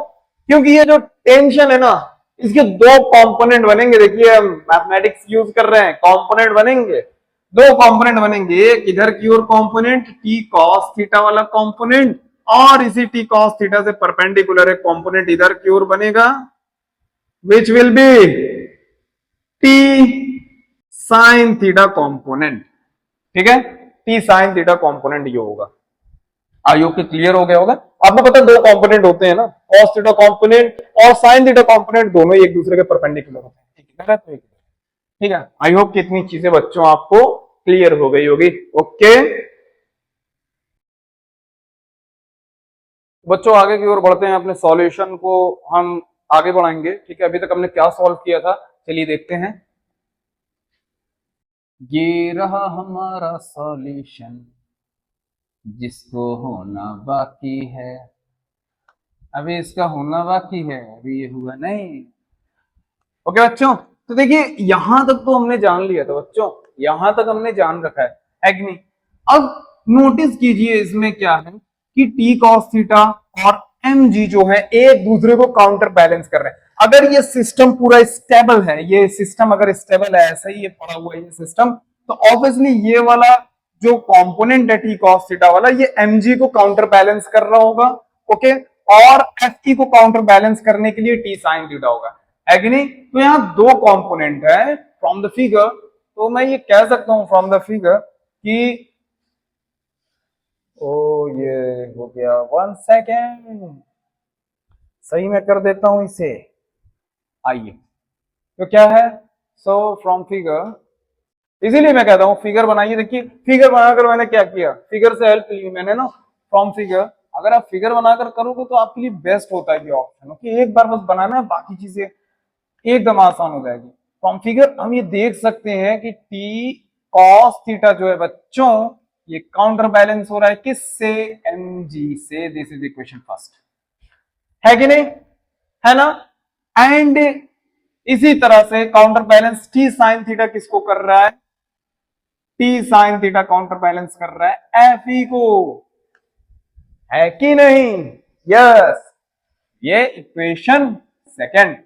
क्योंकि ये जो टेंशन है ना, इसके दो कंपोनेंट बनेंगे। देखिए हम मैथमेटिक्स यूज कर रहे हैं, कंपोनेंट बनेंगे, दो कंपोनेंट बनेंगे। एक इधर की ओर कंपोनेंट टी कॉस थीटा वाला कंपोनेंट, और इसी टी कॉस थीटा से परपेंडिकुलर एक कंपोनेंट इधर की ओर बनेगा, which will be T sine theta component. ठीक है, टी साइन थीटा कंपोनेंट ये होगा। आई होप के क्लियर हो गया होगा। आपको पता है दो कंपोनेंट होते हैं ना, cos थीटा कंपोनेंट और sin थीटा कंपोनेंट, दोनों ही एक दूसरे के परपेंडिकुलर होते हैं। ठीक है, आई होप कि इतनी चीजें बच्चों आपको क्लियर हो गई होगी। ओके बच्चों, आगे की ओर बढ़ते हैं, अपने सॉल्यूशन को हम आगे बढ़ाएंगे। ठीक है, अभी तक हमने क्या सॉल्व किया था, चलिए देखते हैं। ये रहा हमारा सॉल्यूशन जिसको होना बाकी है, अभी इसका होना बाकी है, अभी ये हुआ नहीं। ओके बच्चों, तो देखिए यहां तक तो हमने जान लिया था बच्चों, यहां तक हमने जान रखा है कि नहीं। अब नोटिस कीजिए इसमें क्या है कि टी कॉस थीटा और एम जी जो है एक दूसरे को काउंटर बैलेंस कर रहे हैं। अगर ये सिस्टम पूरा स्टेबल है, ये सिस्टम अगर स्टेबल है, ऐसा ही ये पड़ा हुआ है ये सिस्टम, तो ऑब्वियसली ये वाला जो कंपोनेंट है टी कॉस थीटा वाला, ये एम जी को काउंटर बैलेंस कर रहा होगा। ओके, और एफ ई को काउंटर बैलेंस करने के लिए टी साइन थीटा होगा, है कि नहीं। तो यहां दो कंपोनेंट है फ्रॉम द फिगर, तो मैं ये कह सकता हूं फ्रॉम द फिगर कि ओ ये हो गया, 1 सेकेंड, सही में कर देता हूं इसे। आइए, तो क्या है, सो फ्रॉम फिगर, इसीलिए मैं कहता हूं फिगर बनाइए। देखिए फिगर बनाकर मैंने क्या किया, फिगर से हेल्प ली मैंने ना, फ्रॉम फिगर। अगर आप फिगर बनाकर करोगे तो आपके लिए बेस्ट होता है ये ऑप्शन। ओके, एक बार बस बनाना है, बाकी चीजें एकदम आसान हो जाएगी। फ्रॉम फिगर हम ये देख सकते हैं कि टी कॉस थीटा जो है बच्चों, ये काउंटर बैलेंस हो रहा है किससे, एम जी से। दिस इज इक्वेशन फर्स्ट, है कि नहीं, है ना। एंड इसी तरह से counter balance T sine theta किसको कर रहा है, T sine theta counter balance कर रहा है एफ ई को, है कि नहीं। यस, ये इक्वेशन सेकंड।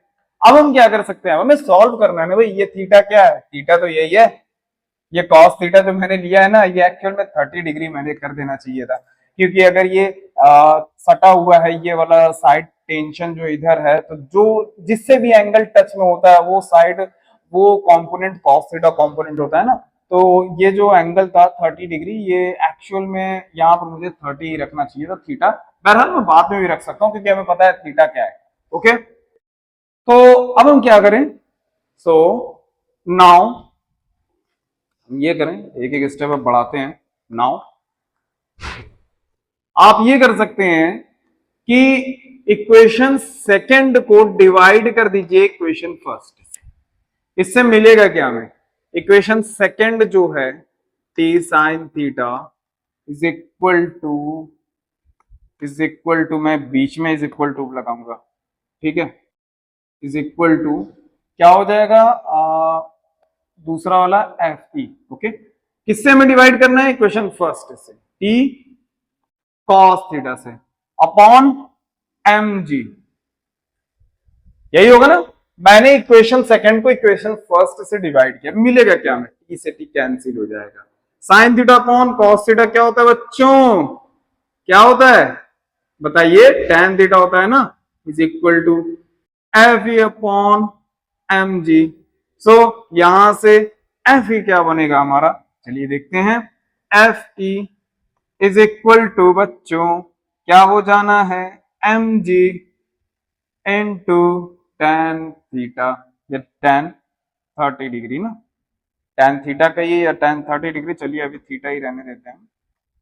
अब हम क्या कर सकते हैं, हमें सॉल्व करना है ना भाई। ये थीटा क्या है, थीटा तो यही है, ये कॉस थीटा जो मैंने लिया है ना, ये एक्चुअल में 30 डिग्री मैंने कर देना चाहिए था, क्योंकि अगर ये सटा हुआ है ये वाला साइड टेंशन जो इधर है, तो जो जिससे भी एंगल टच में होता है वो साइड, वो कंपोनेंट कॉस थीटा कंपोनेंट होता है ना। तो ये जो एंगल था 30 डिग्री, ये एक्चुअल में यहाँ पर मुझे 30 ही रखना चाहिए था थीटा। बहरहाल मैं बाद में भी रख सकता हूँ क्योंकि हमें पता है थीटा क्या है। ओके, तो अब हम क्या करें, सो नाउ हम ये करें, एक एक स्टेप अब बढ़ाते हैं। नाउ आप ये कर सकते हैं कि इक्वेशन सेकंड को डिवाइड कर दीजिए इक्वेशन फर्स्ट से। इससे मिलेगा क्या हमें, इक्वेशन सेकंड जो है T sine theta is equal to, मैं बीच में इज इक्वल टू लगाऊंगा, ठीक है, इज इक्वल टू क्या हो जाएगा, दूसरा वाला एफ ई। ओके, किससे हमें डिवाइड करना है, इक्वेशन फर्स्ट से, टी कॉस थीटा से अपॉन एम जी, यही होगा ना। मैंने इक्वेशन सेकंड को इक्वेशन फर्स्ट से डिवाइड किया, मिलेगा क्या हमें, टी से टी कैंसिल हो जाएगा। Sine theta upon cos theta क्या होता है बच्चों, क्या होता है बताइए, टेन थीटा होता है ना, is equal to F E upon M G. So यहां से एफ ई क्या बनेगा हमारा, चलिए देखते हैं। F E is equal to बच्चों क्या हो जाना है, M G into tan theta, या टेन 30 डिग्री ना, टेन थीटा का ये या टेन 30 डिग्री, चलिए अभी थीटा ही रहने देते हैं,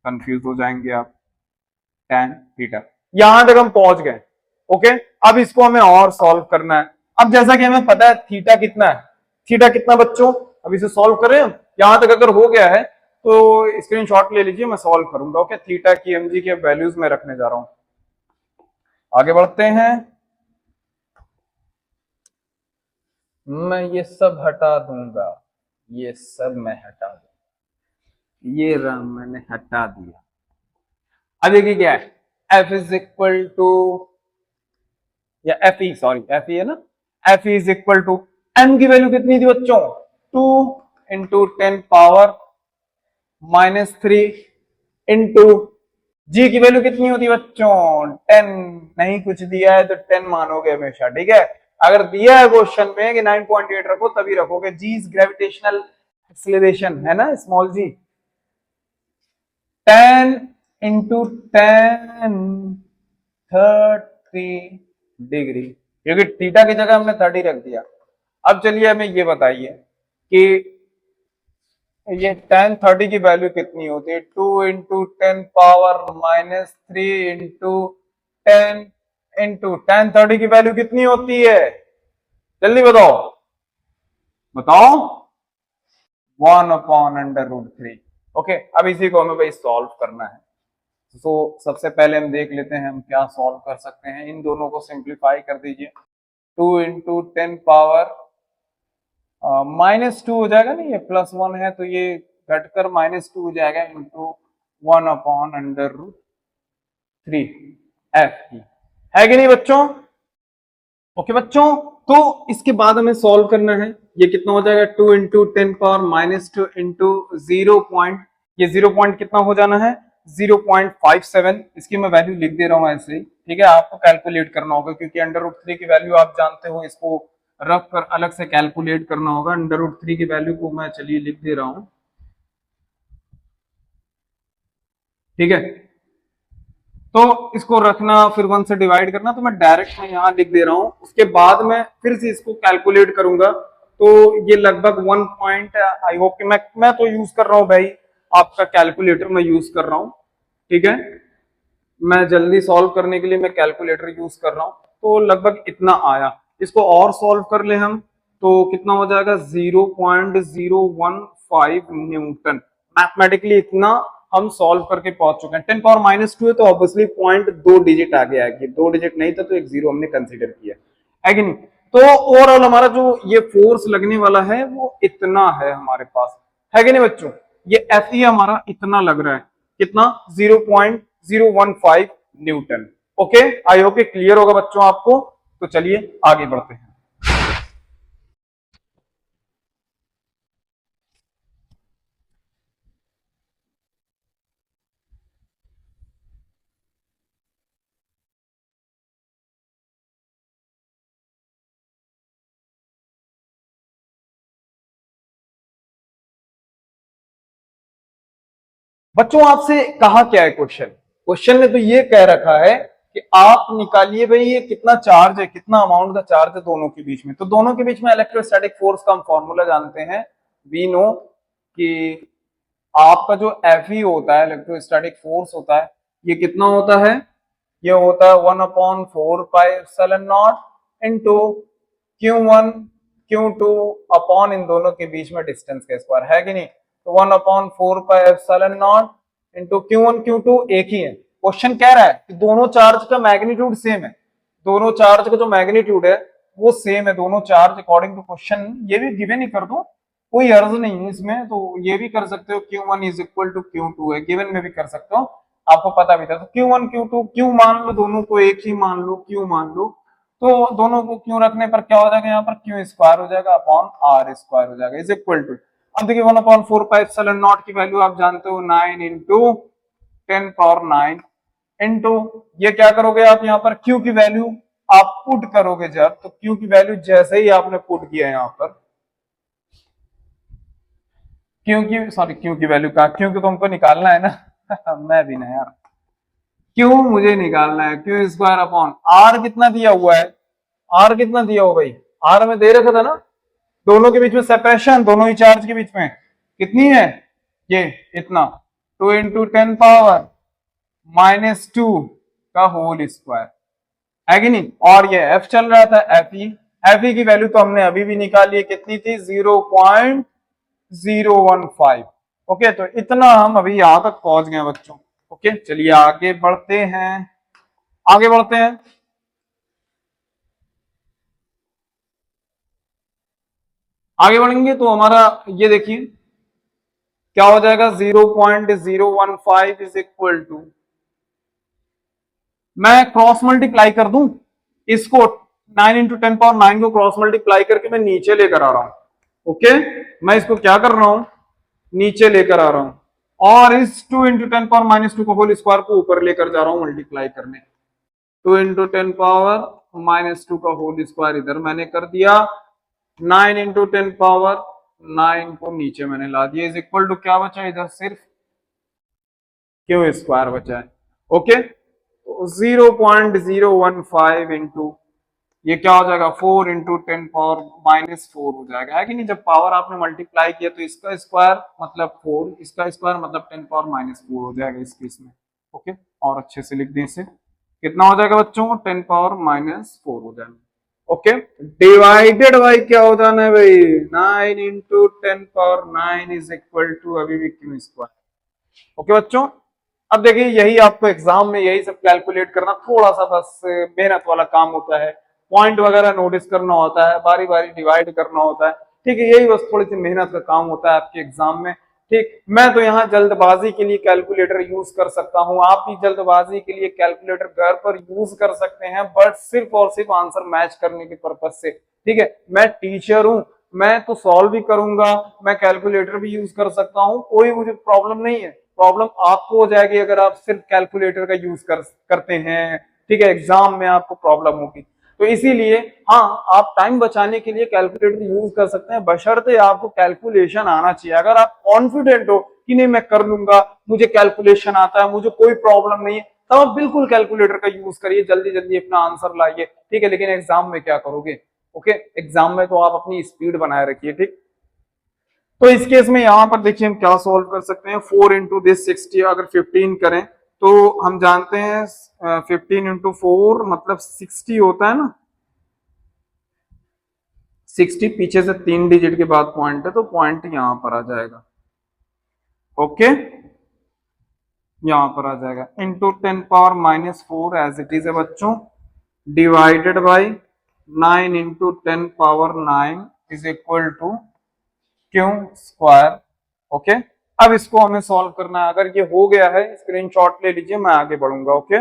कंफ्यूज हो जाएंगे आप। tan theta. यहां तक हम पहुंच गए। ओके, अब इसको हमें और सॉल्व करना है। अब जैसा कि हमें पता है थीटा कितना है, थीटा कितना बच्चों, अब इसे सॉल्व करें हम। यहां तक अगर हो गया है तो स्क्रीनशॉट ले लीजिए, मैं सॉल्व करूंगा। ओके, थीटा की mg के वैल्यूज में रखने जा रहा हूं। आगे बढ़ते हैं, मैं ये सब हटा दूंगा, ये सब मैं हटा दूंगा, ये राम मैंने हटा दिया। अब देखिए क्या है, एफ इज इक्वल टू, या F E, sorry F E है ना, F is equal to, M की वैल्यू कितनी थी बच्चों, 2 इंटू 10 पावर -3 इंटू जी की वैल्यू कितनी होती है बच्चों, 10। नहीं कुछ दिया है तो 10 मानोगे हमेशा, ठीक है। अगर दिया है क्वेश्चन में कि 9.8 रखो तभी रखोगे। जी इज ग्रेविटेशनल एक्सीलरेशन है ना, स्मॉल जी। 10 इंटू 10 30 डिग्री, क्योंकि थीटा की जगह हमने 30 रख दिया। अब चलिए हमें ये बताइए कि ये tan 30 की वैल्यू कितनी होती है, 2 into 10 power -3 into 10 into tan 30 की वैल्यू कितनी होती है, जल्दी बताओ बताओ, 1/√3। ओके, अब इसी को हमें भाई सॉल्व करना है। तो सबसे पहले हम देख लेते हैं हम क्या सॉल्व कर सकते हैं। इन दोनों को सिंप्लीफाई कर दीजिए। 2 इंटू 10 पावर -2 हो जाएगा ना, ये +1 है तो ये घटकर -2 हो जाएगा, इंटू 1/√3 एफ की, है कि नहीं बच्चों। ओके बच्चों, तो इसके बाद हमें सॉल्व करना है। ये कितना हो जाएगा, 2 इंटू 10 पावर -2 इंटू 0 पॉइंट, ये 0 पॉइंट कितना हो जाना है, 0.57। इसकी मैं वैल्यू लिख दे रहा हूं ऐसे ही, ठीक है। आपको कैलकुलेट करना होगा क्योंकि √3 की वैल्यू आप जानते हो, इसको रख कर अलग से कैलकुलेट करना होगा। √3 की वैल्यू को मैं चलिए लिख दे रहा हूं, ठीक है। तो इसको रखना, फिर 1 से डिवाइड करना, तो मैं डायरेक्ट में यहां लिख दे रहा हूं। उसके बाद मैं फिर से इसको कैलकुलेट करूंगा, तो ये लगभग 1 पॉइंट, आई होप कि मैं तो यूज कर रहा हूं भाई, आपका कैलकुलेटर मैं यूज कर रहा हूं, ठीक है। मैं जल्दी सॉल्व करने के लिए मैं कैलकुलेटर यूज कर रहा हूं, तो लगभग इतना आया। इसको और सॉल्व कर ले हम तो कितना हो जाएगा, 0.015 न्यूटन। मैथमेटिकली इतना हम सॉल्व करके पहुंच चुके हैं। 10 पावर -2 है तो ऑब्वियसली पॉइंट 2 डिजिट आगे आएगी, 2 डिजिट नहीं था तो एक जीरो हमने कंसीडर किया है कि नहीं। तो ओवरऑल हमारा जो ये फोर्स लगने वाला है वो इतना है हमारे पास, है कि नहीं बच्चों। ये एफ ई हमारा इतना लग रहा है, कितना, 0.015 Newton. Okay, I hope clear होगा बच्चों आपको। तो चलिए आगे बढ़ते हैं। बच्चों आपसे कहा क्या है क्वेश्चन, क्वेश्चन ने तो ये कह रखा है कि आप निकालिए भाई ये कितना चार्ज है, कितना अमाउंट का चार्ज है दोनों के बीच में। तो दोनों के बीच में इलेक्ट्रोस्टैटिक फोर्स का हम फॉर्मूला जानते हैं, वी नो कि आपका जो एफ ई होता है, इलेक्ट्रोस्टैटिक फोर्स होता है, ये कितना होता है, ये होता है 1/4πε0 इंटू Q1 Q2 अपॉन इन दोनों के बीच में डिस्टेंस का स्क्वायर, है कि नहीं। तो 1/4πε0 इंटू Q1 Q2 एक ही है। क्वेश्चन कह रहा है कि दोनों चार्ज का मैग्नीट्यूड सेम है, दोनों चार्ज का जो मैग्नीट्यूड है वो सेम है, दोनों चार्ज अकॉर्डिंग टू क्वेश्चन। ये भी गिवन ही कर दो, कोई अर्ज नहीं है इसमें, तो ये भी कर सकते हो, Q1 is equal to Q2 है, गिवन में भी कर सकते हो, आपको पता भी था। तो Q1 Q2 Q मान लो, दोनों को एक ही मान लो, Q मान लो। तो दोनों को Q रखने पर क्या हो जाएगा, यहाँ पर Q स्क्वायर हो जाएगा अपॉन R स्क्वायर हो जाएगा, इज इक्वल टू। अब देखिए 1/4πε0 की वैल्यू आप जानते हो 9 इंटू 10 पावर 9 इंटू, ये क्या करोगे आप, यहाँ पर Q की वैल्यू आप पुट करोगे जब, तो Q की वैल्यू जैसे ही आपने पुट किया यहाँ पर, क्योंकि सॉरी Q की वैल्यू का, क्योंकि तुमको निकालना है ना मैं भी ना यार, क्यों मुझे निकालना है, Q स्क्वायर अपॉन R कितना दिया हुआ है, R कितना दिया हुआ भाई, R में दे रखा था ना, दोनों के बीच में सेपरेशन, दोनों ही चार्ज के बीच में कितनी है, ये इतना, 2 इंटू 10 पावर -2 का होल स्क्वायर, है कि नहीं। और ये f चल रहा था, एफ ई की वैल्यू तो हमने अभी भी निकाली है, कितनी थी 0.015। ओके, तो इतना हम अभी यहां तक पहुंच गए बच्चों। ओके, चलिए आगे बढ़ते हैं, आगे बढ़ते हैं। आगे बढ़ेंगे तो हमारा ये देखिए क्या हो जाएगा, 0.015 इज इक्वल टू, मैं क्रॉस मल्टीप्लाई कर दूं इसको, 9 इंटू 10 पावर 9 को क्रॉस मल्टीप्लाई करके मैं नीचे लेकर आ रहा हूं। ओके, मैं इसको क्या कर रहा हूं, नीचे लेकर आ रहा हूं, और इस 2 इंटू 10 पावर -2 को होल स्क्वायर को ऊपर लेकर जा रहा हूं मल्टीप्लाई करने। 2 इंटू 10 पावर -2 का होल स्क्वायर इधर मैंने कर दिया, 9 इंटू 10 पावर 9 को नीचे मैंने ला दिया, इज इक्वल टू क्या बचा इधर, सिर्फ क्यू स्क्वायर बचा है। ओके, तो 0.015 इंटू ये क्या हो जाएगा, 4 इंटू 10 पावर -4 हो जाएगा, है कि नहीं। जब पावर आपने मल्टीप्लाई किया तो इसका स्क्वायर मतलब 4, इसका स्क्वायर मतलब 10 पावर -4 हो जाएगा इस केस में। ओके, और अच्छे से लिख दें इसे, कितना हो जाएगा बच्चों, 10 पावर -4 हो जाएगा। ओके, डिवाइडेड बाई क्या होता है भाई, 9 into 10 power 9 is equal to अभी भी क्यू स्क्वायर। ओके बच्चों, अब देखिए यही आपको एग्जाम में यही सब कैलकुलेट करना थोड़ा सा बस मेहनत वाला काम होता है, पॉइंट वगैरह नोटिस करना होता है, बारी बारी डिवाइड करना होता है, ठीक है, यही बस थोड़ी सी मेहनत का काम होता है आपके एग्जाम में। ठीक, मैं तो यहाँ जल्दबाजी के लिए कैलकुलेटर यूज कर सकता हूँ, आप भी जल्दबाजी के लिए कैलकुलेटर घर पर यूज कर सकते हैं, बट सिर्फ और सिर्फ आंसर मैच करने के पर्पज से। ठीक है, मैं टीचर हूँ, मैं तो सॉल्व भी करूंगा, मैं कैलकुलेटर भी यूज कर सकता हूँ, कोई मुझे प्रॉब्लम नहीं है। प्रॉब्लम आपको हो जाएगी अगर आप सिर्फ कैलकुलेटर का यूज करते हैं, ठीक है, एग्जाम में आपको प्रॉब्लम होगी। तो इसीलिए हाँ, आप टाइम बचाने के लिए कैलकुलेटर यूज कर सकते हैं, बशर्ते आपको कैलकुलेशन आना चाहिए। अगर आप कॉन्फिडेंट हो कि नहीं मैं कर लूंगा, मुझे कैलकुलेशन आता है, मुझे कोई प्रॉब्लम नहीं है, तब आप बिल्कुल कैलकुलेटर का यूज करिए, जल्दी जल्दी अपना आंसर लाइए, ठीक है। लेकिन एग्जाम में क्या करोगे, ओके, एग्जाम में तो आप अपनी स्पीड बनाए रखिए, ठीक। तो इस केस में यहां पर देखिए हम क्या सॉल्व कर सकते हैं, 4 इंटू दिस 60 अगर 15 करें तो हम जानते हैं 15 इंटू 4 मतलब 60 होता है ना, 60 पीछे से 3 डिजिट के बाद पॉइंट है, तो पॉइंट यहां पर आ जाएगा। ओके, यहां पर आ जाएगा into 10 power -4 as it is है बच्चों, divided by 9 into 10 power 9 is equal to Q square. Okay, अब इसको हमें सॉल्व करना है, अगर ये हो गया है स्क्रीनशॉट ले लीजिए, मैं आगे बढ़ूंगा। ओके,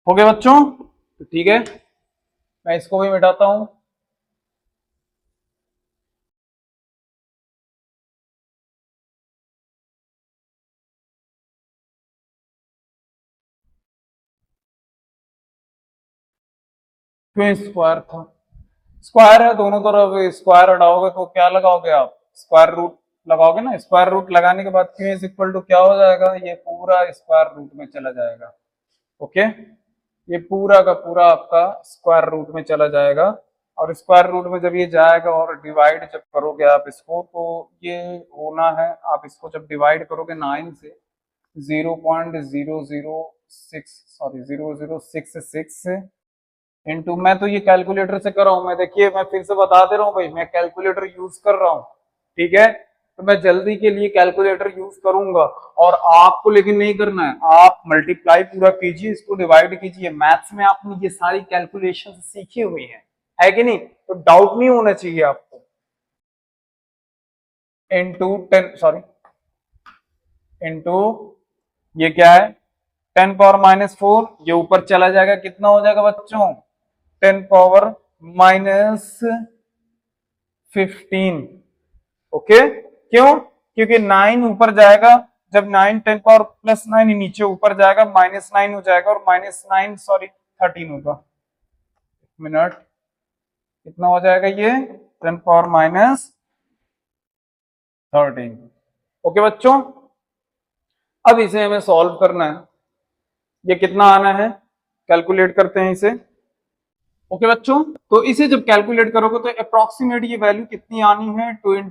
हो गया बच्चों, तो ठीक है, मैं इसको भी मिटाता हूं। क्यों स्क्वायर था, स्क्वायर है, दोनों तरफ स्क्वायर हटाओगे तो क्या लगाओगे आप, स्क्वायर रूट लगाओगे ना, स्क्वायर रूट लगाने के बाद क्यू इज इक्वल टू क्या हो जाएगा, ये पूरा स्क्वायर रूट में चला जाएगा। ओके, ये पूरा का पूरा आपका स्क्वायर रूट में चला जाएगा, और स्क्वायर रूट में जब ये जाएगा और डिवाइड जब करोगे आप इसको, तो ये होना है, आप इसको जब डिवाइड करोगे 9 से 0.006 सॉरी 0066 इंटू, मैं तो ये कैलकुलेटर से कर रहा हूं, मैं देखिए मैं फिर से बता दे रहा हूं भाई, मैं कैलकुलेटर यूज कर रहा हूं, ठीक है, तो मैं जल्दी के लिए कैलकुलेटर यूज करूंगा, और आपको लेकिन नहीं करना है, आप मल्टीप्लाई पूरा कीजिए, इसको डिवाइड कीजिए, मैथ्स में आपने ये सारी कैलकुलेशन सीखी हुई है कि नहीं, तो डाउट नहीं होना चाहिए आपको। इंटू 10 सॉरी इंटू ये क्या है, 10 पावर -4, ये ऊपर चला जाएगा, कितना हो जाएगा बच्चों, 10 पावर-15। ओके, क्यों, क्योंकि 9 ऊपर जाएगा, जब 9 10 पावर+9 नीचे ऊपर जाएगा -9 हो जाएगा, और -9 सॉरी 13 होगा, मिनट, कितना हो जाएगा ये 10 पावर-13। ओके बच्चों, अब इसे हमें सॉल्व करना है, ये कितना आना है, कैलकुलेट करते हैं इसे, ओके बच्चों, तो इसे जब कैलकुलेट करोगे तो अप्रोक्सीमेट ये वैल्यू कितनी आनी है, 2 ×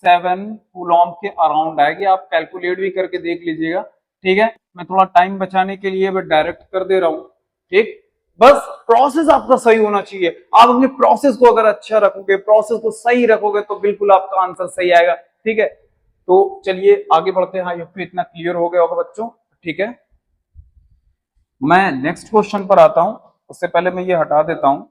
10⁻⁷ कूलॉम के अराउंड आएगी। आप कैलकुलेट भी करके देख लीजिएगा, ठीक है। मैं थोड़ा टाइम बचाने के लिए बस डायरेक्ट कर दे रहा हूँ, ठीक। बस प्रोसेस आपका सही होना चाहिए। आप अपने प्रोसेस को अगर अच्छा रखोगे, प्रोसेस को सही रखोगे तो बिल्कुल आपका आंसर सही आएगा, ठीक है। तो चलिए आगे बढ़ते हैं। हाँ, ये इतना क्लियर हो गया होगा बच्चों, ठीक है। मैं नेक्स्ट क्वेश्चन पर आता हूं, उससे पहले मैं ये हटा देता हूं।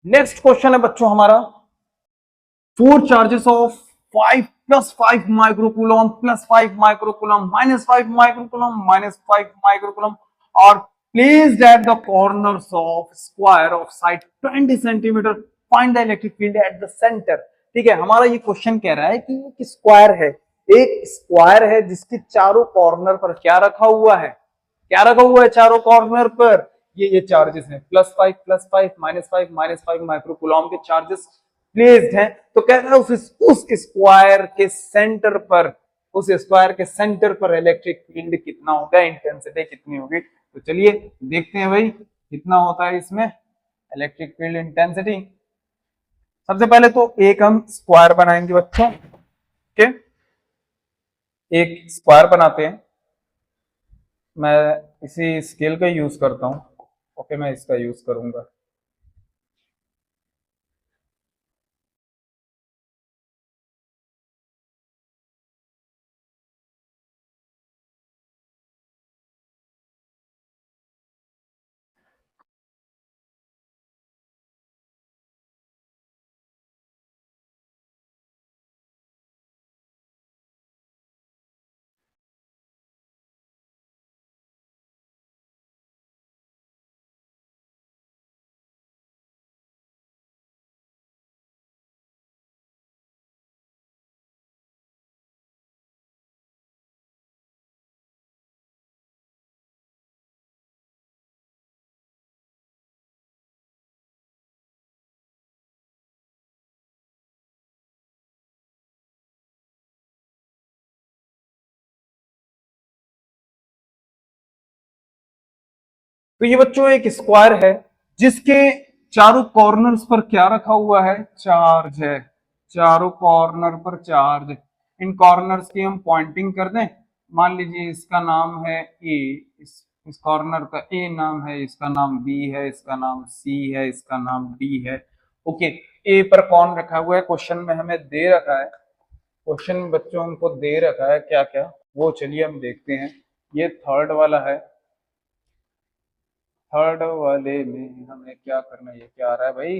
नेक्स्ट क्वेश्चन है बच्चों हमारा, four charges of 5 + 5 microcoulomb + 5 microcoulomb -5 microcoulomb -5 microcoulomb और placed at the corners of square of side 20 centimetre, find the electric field at the centre. ठीक है, हमारा ये क्वेश्चन कह रहा है कि एक स्क्वायर है, एक स्क्वायर है जिसके चारों कॉर्नर पर क्या रखा हुआ है, क्या रखा हुआ है चारों कॉर्नर पर, ये चार्जेस हैं +5 +5 -5 -5 माइक्रोकूलम के चार्जेस प्लेस्ड हैं। तो कह रहा है उस स्क्वायर के सेंटर पर, उस स्क्वायर के सेंटर पर इलेक्ट्रिक फील्ड कितना होगा, इंटेंसिटी कितनी होगी। तो चलिए देखते हैं भाई कितना होता है इसमें इलेक्ट्रिक फील्ड इंटेंसिटी। सबसे पहले तो एक हम स्क्वायर बनाएंगे बच्चों, ठीक है, एक स्क्वायर बनाते हैं। मैं इसी स्केल का यूज करता हूं, ओके, मैं इसका यूज करूंगा। तो ये बच्चों एक स्क्वायर है जिसके चारों कॉर्नर्स पर क्या रखा हुआ है, चार्ज है, चारों कॉर्नर पर चार्ज। इन कॉर्नर्स की हम पॉइंटिंग कर दें, मान लीजिए इसका नाम है ए, इस कॉर्नर का ए नाम है, इसका नाम बी है, इसका नाम सी है, इसका नाम डी है। ओके, ए पर कौन रखा हुआ है, क्वेश्चन में हमें दे रखा है, क्वेश्चन में बच्चों हमको दे रखा है क्या क्या, वो चलिए हम देखते हैं। ये थर्ड वाला है, थर्ड वाले में हमें क्या करना है, ये क्या आ रहा है भाई,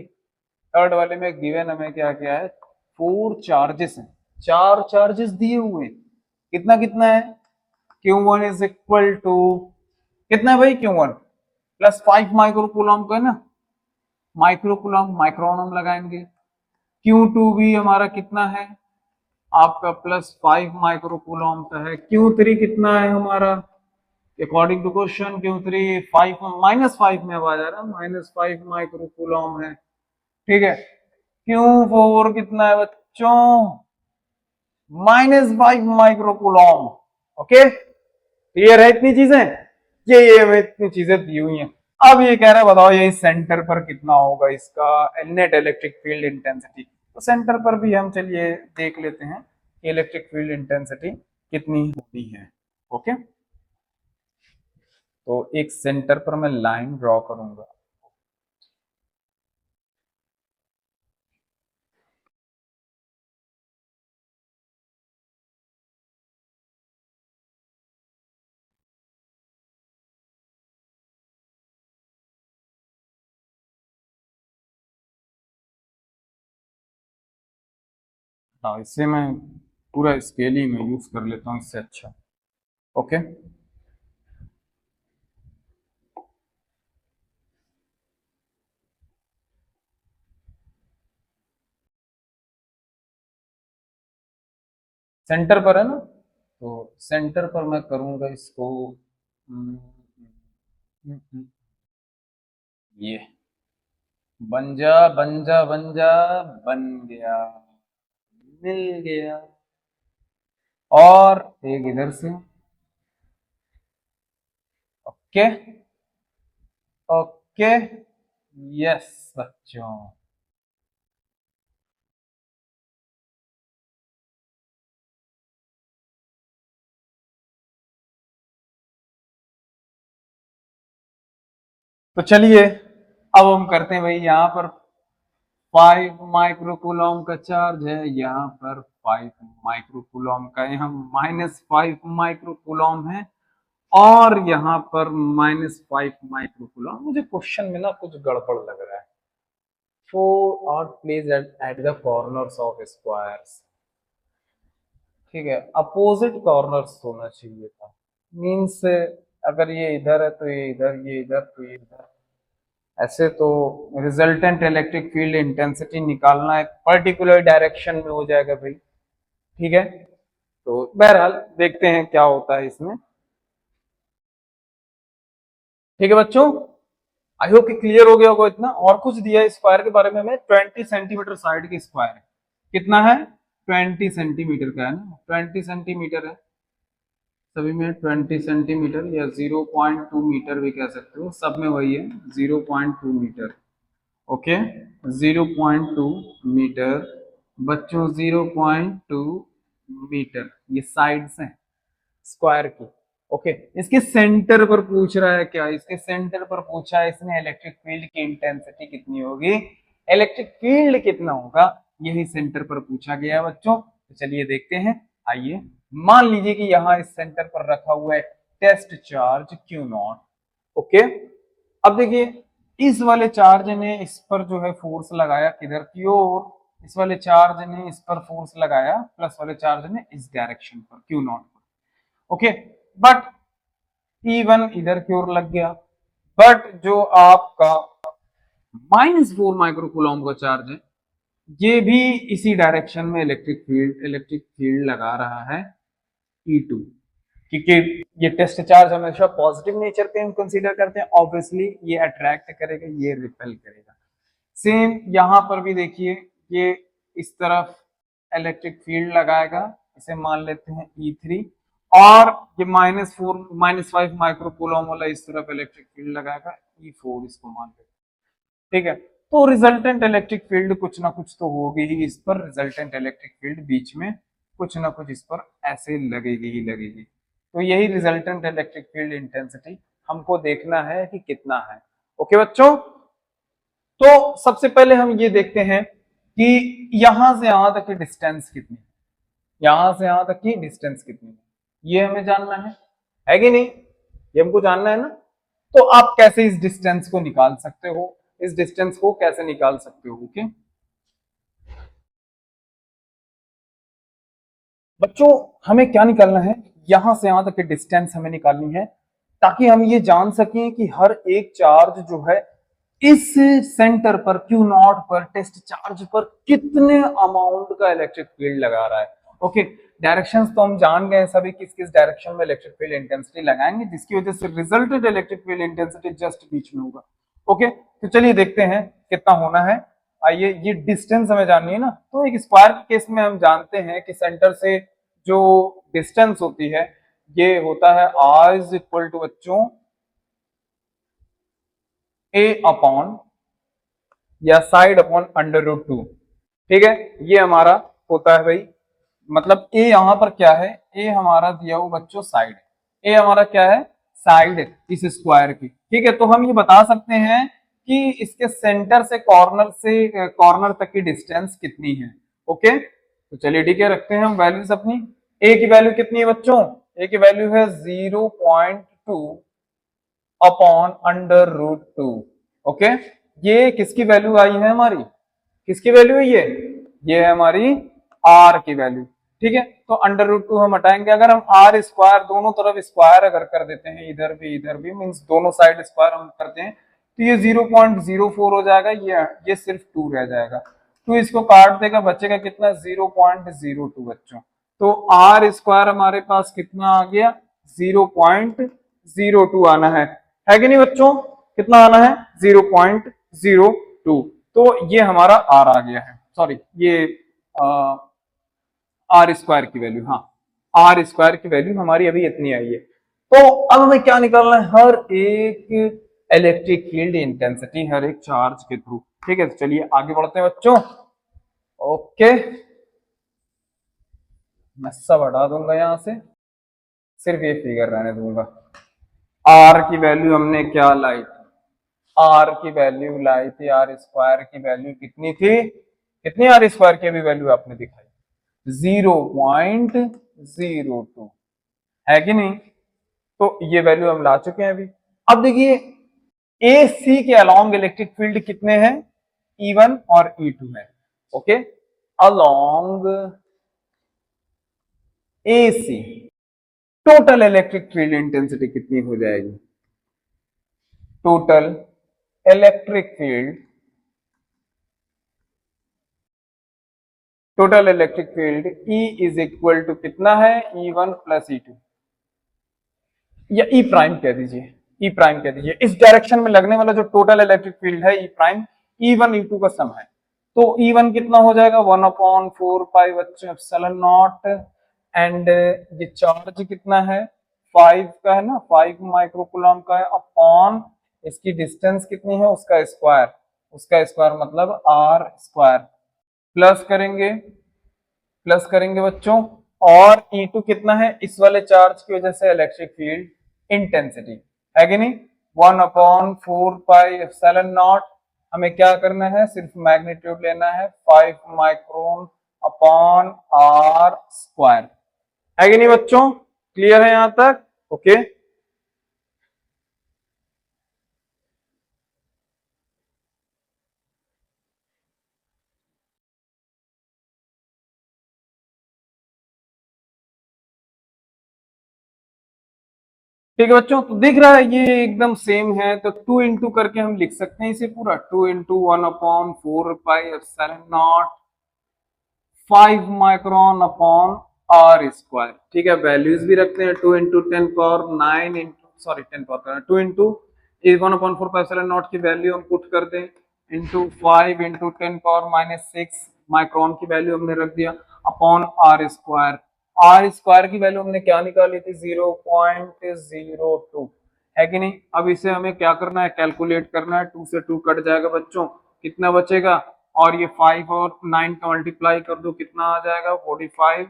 थर्ड वाले में गिवन हमें क्या क्या है, 4 चार्जेस हैं, 4 चार्जेस दिए हुए हैं। कितना कितना है, Q1 इज इक्वल टू कितना है भाई, Q1 +5 माइक्रोकूलम का है ना, माइक्रोकूलम माइक्रोनम लगाएंगे। Q2 भी हमारा कितना है आपका +5 माइक्रोकूलम का है। Q3 कितना है हमारा, अकॉर्डिंग टू क्वेश्चन Q3 5 -5 में आ जा रहा है, -5 माइक्रोकूलम है, ठीक है। Q4 कितना है बच्चों, -5 माइक्रोकूलम। ओके, क्लियर है इतनी चीजें, ये हमें इतनी चीजें दी हुई हैं। अब ये कह रहा है बताओ ये सेंटर पर कितना होगा इसका नेट इलेक्ट्रिक फील्ड इंटेंसिटी। तो सेंटर पर भी हम चलिए देख लेते हैं कि इलेक्ट्रिक फील्ड इंटेंसिटी कितनी होती है। ओके, तो एक सेंटर पर मैं लाइन ड्रॉ करूंगा, हाँ इससे मैं पूरा स्केल ही में यूज कर लेता हूँ इससे अच्छा। ओके, सेंटर पर है ना, तो सेंटर पर मैं करूंगा इसको ये बन जा बन जा बन जा, बन गया, मिल गया। और एक इधर से, ओके ओके, यस बच्चों। तो चलिए अब हम करते हैं भाई, यहाँ पर 5 माइक्रोकूलम का चार्ज है, यहाँ पर 5 माइक्रोकूलम का, यहाँ -5 माइक्रोकूलम है, और यहाँ पर -5 माइक्रोकूलम। मुझे क्वेश्चन में ना कुछ गड़बड़ लग रहा है। 4 are place at the corners of squares, ठीक है, अपोजिट कॉर्नर्स होना चाहिए था। मीन्स अगर ये इधर है तो ये इधर, ये इधर तो ये इधर। ऐसे तो रिजल्टेंट इलेक्ट्रिक फील्ड इंटेंसिटी निकालना एक पर्टिकुलर डायरेक्शन में हो जाएगा भाई, ठीक है। तो बहरहाल देखते हैं क्या होता है इसमें, ठीक है बच्चों। आई होप कि क्लियर हो गया होगा इतना। और कुछ दिया है स्क्वायर के बारे में हमें, 20 सेंटीमीटर साइड की स्क्वायर है। कितना है? 20 सेंटीमीटर का है ना, 20 सेंटीमीटर है सभी में, 20 सेंटीमीटर या 0.2 मीटर भी कह सकते हो, सब में वही है 0.2 मीटर। ओके, 0.2 मीटर बच्चों, 0.2 मीटर ये साइड्स हैं स्क्वायर की। ओके, इसके सेंटर पर पूछ रहा है क्या? इसके सेंटर पर पूछा है इसने इलेक्ट्रिक फील्ड की इंटेंसिटी कितनी होगी, इलेक्ट्रिक फील्ड कितना होगा, यही सेंटर पर पूछा गया है बच्चों। तो चलिए देखते हैं, आइए। मान लीजिए कि यहाँ इस सेंटर पर रखा हुआ है टेस्ट चार्ज Q0। ओके, अब देखिए इस वाले चार्ज ने इस पर जो है फोर्स लगाया किधर की ओर, इस वाले चार्ज ने इस पर फोर्स लगाया, प्लस वाले चार्ज ने इस डायरेक्शन पर Q0 पर। ओके, बट E1 इधर की ओर लग गया, बट जो आपका -4 माइक्रोकूलम का चार्ज है, ये भी इसी डायरेक्शन में इलेक्ट्रिक फील्ड लगा रहा है E2, क्योंकि ये टेस्ट चार्ज हमेशा पॉजिटिव नेचर के हम कंसीडर करते हैं। ऑब्वियसली ये अट्रैक्ट करेगा, ये रिपेल करेगा। सेम यहां पर भी देखिए, ये इस तरफ इलेक्ट्रिक फील्ड लगाएगा, इसे मान लेते हैं E3, और ये -5 माइक्रोकूलम वाला इस तरफ इलेक्ट्रिक फील्ड लगाएगा E4, इसको मान लेते हैं, ठीक है। तो रिजल्टेंट इलेक्ट्रिक फील्ड कुछ ना कुछ तो होगी ही इस पर, रिजल्टेंट इलेक्ट्रिक फील्ड बीच में कुछ ना कुछ इस पर ऐसे लगेगी ही लगेगी। तो यही रिजल्टेंट इलेक्ट्रिक फील्ड इंटेंसिटी हमको देखना है कि कितना है। ओके बच्चों, तो सबसे पहले हम ये देखते हैं कि यहां से यहां तक की डिस्टेंस कितनी है, यहां से यहां तक की डिस्टेंस कितनी है, ये हमें जानना है कि नहीं? ये हमको जानना है ना। तो आप कैसे इस डिस्टेंस को निकाल सकते हो, इस डिस्टेंस को कैसे निकाल सकते हो? ओके बच्चों, हमें क्या निकालना है, यहां से यहां तक की डिस्टेंस हमें निकालनी है, ताकि हम ये जान सकें कि हर एक चार्ज जो है इस सेंटर पर Q0 पर टेस्ट चार्ज पर कितने अमाउंट का इलेक्ट्रिक फील्ड लगा रहा है। ओके, डायरेक्शंस तो हम जान गए सभी, किस किस डायरेक्शन में इलेक्ट्रिक फील्ड इंटेंसिटी लगाएंगे, जिसकी वजह से resultant electric field intensity just बीच में होगा। ओके, तो चलिए देखते हैं कितना होना है। आइए, ये डिस्टेंस हमें जाननी है ना, तो एक स्क्वायर के केस में हम जानते हैं कि सेंटर से जो डिस्टेंस होती है ये होता है R इज इक्वल टू बच्चों A अपॉन या साइड अपॉन √2, ठीक है। ये हमारा होता है भाई, मतलब ए यहां पर क्या है, ए हमारा दिया हुआ बच्चों साइड, ए हमारा क्या है, साइड इस स्क्वायर की, ठीक है। तो हम ये बता सकते हैं कि इसके सेंटर से कॉर्नर तक की डिस्टेंस कितनी है। ओके, तो चलिए ठीक है, रखते हैं हम वैल्यूज अपनी। ए की वैल्यू कितनी है बच्चों? ए की वैल्यू है 0.2 अपॉन √2। ओके, ये किसकी वैल्यू आई है हमारी, किसकी वैल्यू है ये है हमारी आर की वैल्यू, ठीक है। तो √2 हम हटाएंगे, अगर हम आर स्क्वायर दोनों तरफ स्क्वायर अगर कर देते हैं, इधर भी मींस दोनों साइड स्क्वायर हम करते हैं, तो ये 0.04 हो जाएगा, ये सिर्फ 2 रह जाएगा। 2 इसको काट देगा, बचेगा कितना, 0.02 बच्चों। तो आर स्क्वायर हमारे पास कितना आ गया, 0.02 आना है कि नहीं बच्चों, कितना आना है, 0.02। तो ये हमारा आर आ गया है, सॉरी ये आर स्क्वायर की वैल्यू, हाँ आर स्क्वायर की वैल्यू हमारी अभी इतनी आई है। तो अब हमें क्या निकालना है, हर एक इलेक्ट्रिक फील्ड इंटेंसिटी हर एक चार्ज के थ्रू। ठीक है, तो चलिए आगे बढ़ते हैं बच्चों। ओके, मैं सब हटा दूंगा यहां से, सिर्फ ये फिगर रहने दूंगा। आर की वैल्यू हमने क्या लाई थी, आर की वैल्यू लाई थी, आर स्क्वायर की वैल्यू कितनी थी, कितनी आर स्क्वायर की अभी वैल्यू आपने दिखाई, 0.02, है कि नहीं। तो ये वैल्यू हम ला चुके हैं अभी। अब देखिए ए सी के अलोंग इलेक्ट्रिक फील्ड कितने हैं, E1 और E2 है। Okay, along A C total electric field intensity कितनी हो जाएगी, total electric field, total electric field E is equal to कितना है, E1 प्लस E2, या ई प्राइम कह दीजिए, ई प्राइम कह दीजिए। इस डायरेक्शन में लगने वाला जो टोटल इलेक्ट्रिक फील्ड है ई प्राइम, E1 E2 का सम है। तो E1 कितना हो जाएगा, 1/4 बच्चों एप्सिलॉन नॉट, एंड ये चार्ज कितना है, 5 का है ना, 5 माइक्रोकूलम का है, अपॉन इसकी डिस्टेंस कितनी है, उसका स्क्वायर, उसका स्क्वायर मतलब आर स्क्वायर, प्लस करेंगे, प्लस करेंगे बच्चों, और E2 कितना है, इस वाले चार्ज की वजह से इलेक्ट्रिक फील्ड इंटेंसिटी है कि नहीं, 1/4 एप्सिलॉन नॉट। हमें क्या करना है, सिर्फ मैग्नीट्यूड लेना है, 5 माइक्रोन अपॉन आर स्क्वायर, है कि नहीं बच्चों, क्लियर है यहां तक। ओके, ठीक है बच्चों, तो दिख रहा है ये एकदम सेम है, तो 2 इंटू करके हम लिख सकते हैं इसे पूरा, 2 into 1/4 epsilon naught 5 micron upon R square. ठीक है, वैल्यूज भी रखते हैं, 2 into 10⁹ into, sorry 10 power 2 into 1/4 epsilon naught की वैल्यू हम पुट कर दें, इंटू 5 इंटू 10⁻⁻6 माइक्रोन की वैल्यू हमने रख दिया, upon R square. R square की वैल्यू हमने क्या निकाली थी, 0.02, है कि नहीं। अब इसे हमें क्या करना है, कैलकुलेट करना है, 2 से 2 कट जाएगा बच्चों, कितना बचेगा, और ये 5 और 9 का मल्टीप्लाई कर दो, कितना आ जाएगा, 45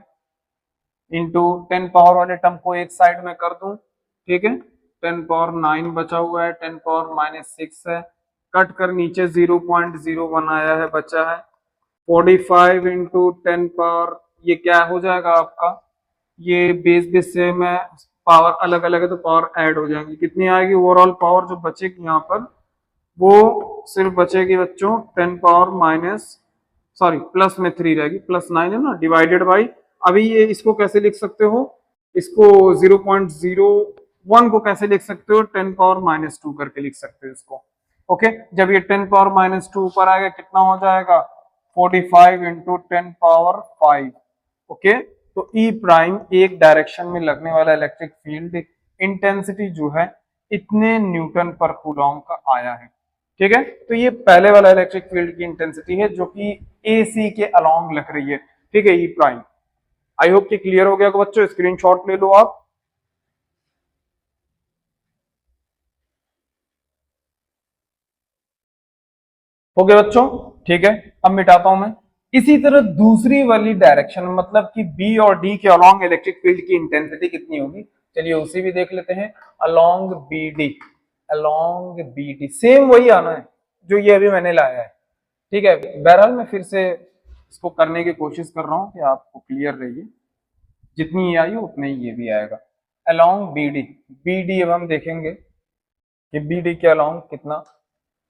इंटू 10 पावर वाले टर्म को एक साइड में कर दूं, ठीक है, 10⁻9 बचा हुआ है, 10⁻⁻6 है, कट कर नीचे 0.01 आया है, बचा है 45 इंटू 10 पावर, ये क्या हो जाएगा आपका, ये बेस बेस से में पावर अलग अलग है तो पावर ऐड हो जाएंगी, कितनी आएगी ओवरऑल पावर जो बचेगी यहाँ पर, वो सिर्फ बचेगी बच्चों 10 पावर माइनस, सॉरी प्लस में 3 रहेगी, +9 है ना, डिवाइडेड बाई, अभी ये इसको कैसे लिख सकते हो, इसको 0.01 को कैसे लिख सकते हो, 10 पावर -2 करके लिख सकते हो इसको। ओके, जब ये 10 पावर -2 ऊपर आएगा कितना हो जाएगा, 45 इंटू 10 पावर 5। ओके, तो ई प्राइम एक डायरेक्शन में लगने वाला इलेक्ट्रिक फील्ड इंटेंसिटी जो है इतने न्यूटन पर कूलॉम का आया है। ठीक है, तो ये पहले वाला इलेक्ट्रिक फील्ड की इंटेंसिटी है जो कि ए सी के अलोंग लग रही है। ठीक है, ई प्राइम। आई होप कि क्लियर हो गया बच्चों, स्क्रीनशॉट ले लो आप। हो गया बच्चों, ठीक है, अब मिटाता हूं मैं। इसी तरह दूसरी वाली डायरेक्शन मतलब कि बी और डी के अलोंग इलेक्ट्रिक फील्ड की इंटेंसिटी कितनी होगी, चलिए उसी भी देख लेते हैं। Along B D, along B D same वही आना है जो ये अभी मैंने लाया है। ठीक है, बहरहाल मैं फिर से इसको करने की कोशिश कर रहा हूं कि आपको क्लियर रहिए, जितनी ये आई उतनी ही ये भी आएगा। Along B D, B D अब हम देखेंगे कि बी डी के अलोंग कितना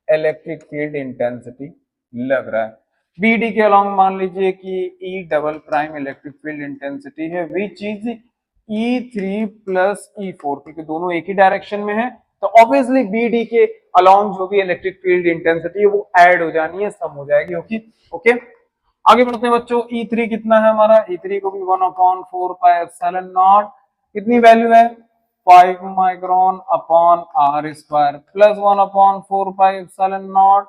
इलेक्ट्रिक फील्ड इंटेंसिटी लग रहा है। बीडी के अलोंग मान लीजिए कि E double prime electric field intensity है, which is E3 plus E4, क्योंकि दोनों एक ही डायरेक्शन में है, तो ऑब्वियसली बीडी के अलोंग जो भी इलेक्ट्रिक फील्ड इंटेंसिटी है वो ऐड हो जानी है, सम हो जाएगी। ओके ओके, आगे बढ़ते हैं बच्चों, E3 कितना है हमारा, E3 को भी 1/4 पाई एप्सिलॉन नॉट, कितनी वैल्यू है 5 micron upon R square plus 1/4 pi epsilon naught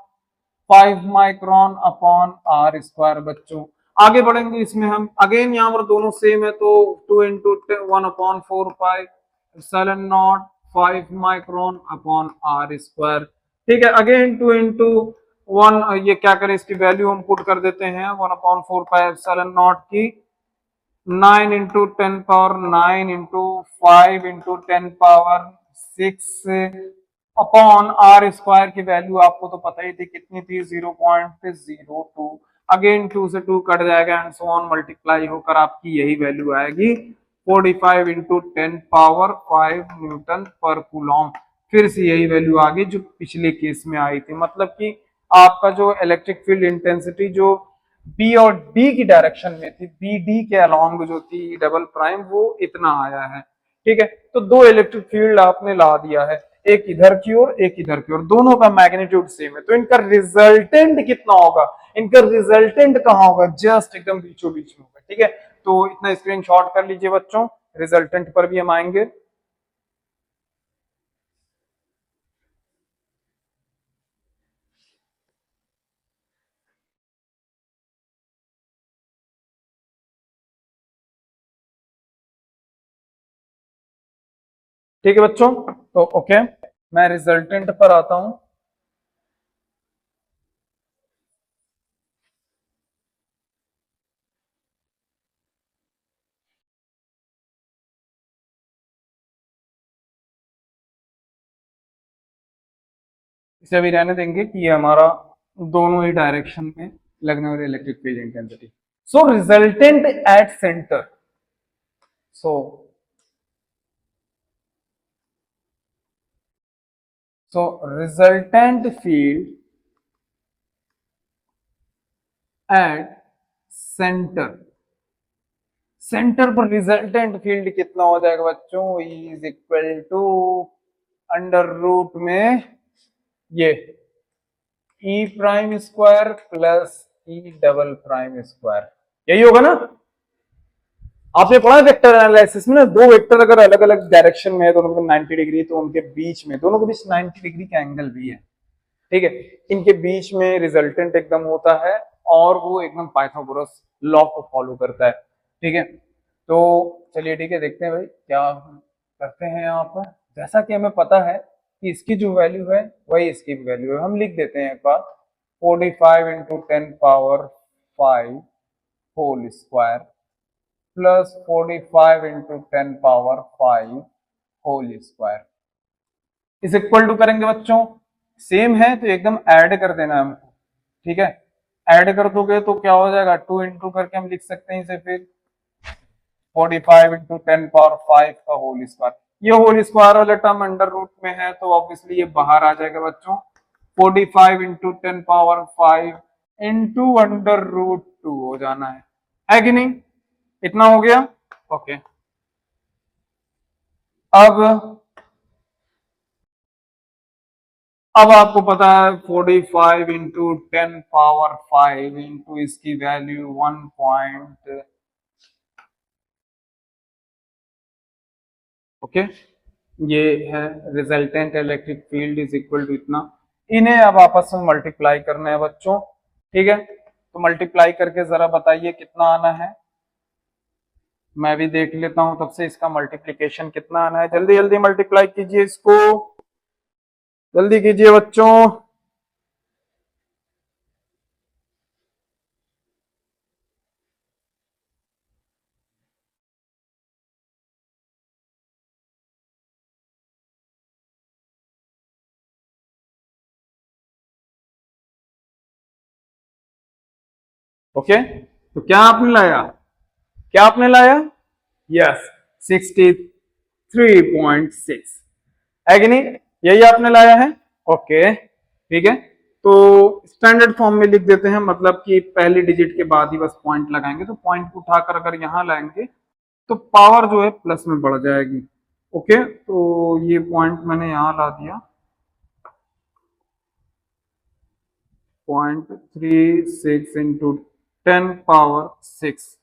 5 micron upon R square. बच्चों आगे बढ़ेंगे, इसमें हम अगेन यहाँ पर दोनों सेम है तो 2 into 1/4 pi epsilon naught 5 micron upon R square. ठीक है, अगेन 2 इंटू 1, ये क्या करें, इसकी वैल्यू हम पुट कर देते हैं 1/4 पाई एप्सिलॉन नॉट की 9 into 10 power 9 into 5 into 10 power 6 upon R square की वैल्यू आपको तो पता ही थी कितनी थी 0.02। अगेन 2 से 2 कट जाएगा एंड सो ऑन, मल्टीप्लाई होकर आपकी यही वैल्यू आएगी 45 इंटू 10 पावर 5 न्यूटन पर कूलॉम। फिर से यही वैल्यू आ गई जो पिछले केस में आई थी, मतलब कि आपका जो इलेक्ट्रिक फील्ड इंटेंसिटी जो बी और डी की डायरेक्शन में थी, बी डी के अलोंग जो थी डबल प्राइम, वो इतना आया है। ठीक है, तो दो इलेक्ट्रिक फील्ड आपने ला दिया है, एक इधर की ओर एक इधर की ओर, दोनों का मैग्नीट्यूड सेम है, तो इनका रिजल्टेंट कितना होगा, इनका रिजल्टेंट कहाँ होगा, जस्ट एकदम बीचों बीच में होगा। ठीक है, तो इतना स्क्रीनशॉट कर लीजिए बच्चों, रिजल्टेंट पर भी हम आएंगे। ठीक है बच्चों, तो ओके, मैं रिजल्टेंट पर आता हूं। इसे अभी रहने देंगे कि ये हमारा दोनों ही डायरेक्शन में लगने वाली electric field intensity. So resultant at centre, so resultant field at centre, centre पर रिजल्टेंट फील्ड कितना हो जाएगा बच्चों, is equal to under root में ये E prime square plus E double prime square, यही होगा ना। आपने पढ़ा वेक्टर एनालिसिस में ना, दो वेक्टर अगर अलग अलग डायरेक्शन में है, दोनों को 90 डिग्री, तो उनके बीच में, दोनों के बीच 90 डिग्री का एंगल भी है। ठीक है, इनके बीच में रिजल्टेंट एकदम होता है और वो एकदम पाइथागोरस लॉ को फॉलो करता है। ठीक है, तो चलिए ठीक है, देखते हैं भाई क्या करते हैं यहाँ पर। जैसा कि हमें पता है कि इसकी जो वैल्यू है वही इसकी भी वैल्यू है, हम लिख देते हैं एक बार 45 into 10 power 5 whole square plus 45 into 10 power 5 whole square is equal to करेंगे बच्चों, सेम है तो एकदम ऐड कर देना हमको। ठीक है, ऐड कर दोगे तो क्या हो जाएगा, 2 इंटू करके हम लिख सकते हैं इसे, फिर 45 इंटू 10 पावर 5 का होल स्क्वायर, ये होल स्क्वायर वाला टर्म अंडर रूट में है तो ऑब्वियसली ये बाहर आ जाएगा बच्चों, 45 into 10 power 5 into under root 2 हो जाना है कि नहीं, इतना हो गया। ओके, अब आपको पता है 45 इंटू 10 पावर 5 इंटू इसकी वैल्यू 1 ओके, ये है resultant electric field is equal to इतना। इन्हें अब आपस में मल्टीप्लाई करना है बच्चों। ठीक है, तो मल्टीप्लाई करके जरा बताइए कितना आना है, मैं भी देख लेता हूं तब से इसका मल्टीप्लीकेशन कितना आना है। जल्दी जल्दी मल्टीप्लाई कीजिए इसको, जल्दी कीजिए बच्चों। ओके, तो क्या आपने लाया, क्या आपने लाया, यस 63.6 है कि नहीं, यही आपने लाया है। ओके ठीक है, तो स्टैंडर्ड फॉर्म में लिख देते हैं, मतलब कि पहली डिजिट के बाद ही बस पॉइंट लगाएंगे, तो पॉइंट को उठाकर अगर यहां लाएंगे तो पावर जो है प्लस में बढ़ जाएगी। ओके, तो ये पॉइंट मैंने यहां ला दिया, 0.36 इंटू 10⁶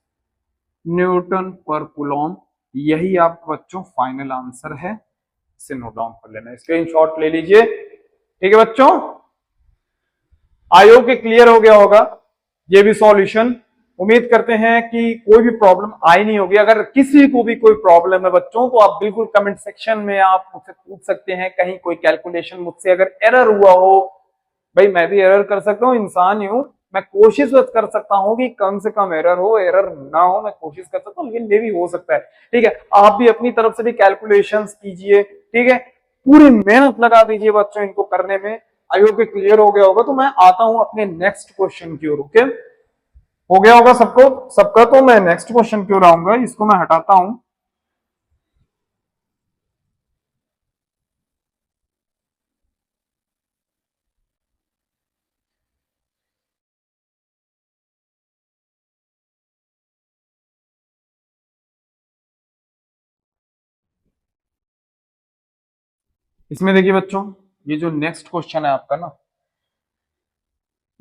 न्यूटन पर कूलॉम। यही आप बच्चों फाइनल आंसर है, इसे नोट डाउन कर लेना, स्क्रीनशॉट ले लीजिए। ठीक है बच्चों, आई होप कि क्लियर हो गया होगा ये भी सॉल्यूशन। उम्मीद करते हैं कि कोई भी प्रॉब्लम आई नहीं होगी। अगर किसी को भी कोई प्रॉब्लम है बच्चों तो आप बिल्कुल कमेंट सेक्शन में आप मुझसे पूछ सकते हैं। कहीं कोई कैलकुलेशन मुझसे अगर एरर हुआ हो, भाई मैं भी एरर कर सकता हूँ, इंसान ही हूं, मैं कोशिश बस कर सकता हूँ कि कम से कम एरर हो, एरर ना हो, मैं कोशिश कर सकता हूँ, लेकिन ये भी हो सकता है। ठीक है, आप भी अपनी तरफ से भी कैलकुलेशंस कीजिए। ठीक है, पूरी मेहनत लगा दीजिए बच्चों इनको करने में। आई होप कि क्लियर हो गया होगा। तो मैं आता हूं अपने नेक्स्ट क्वेश्चन की ओर। ओके, हो गया होगा सबको सबका। तो मैं नेक्स्ट क्वेश्चन की ओर आऊंगा, इसको मैं हटाता हूं। इसमें देखिए बच्चों, ये जो नेक्स्ट क्वेश्चन है आपका ना,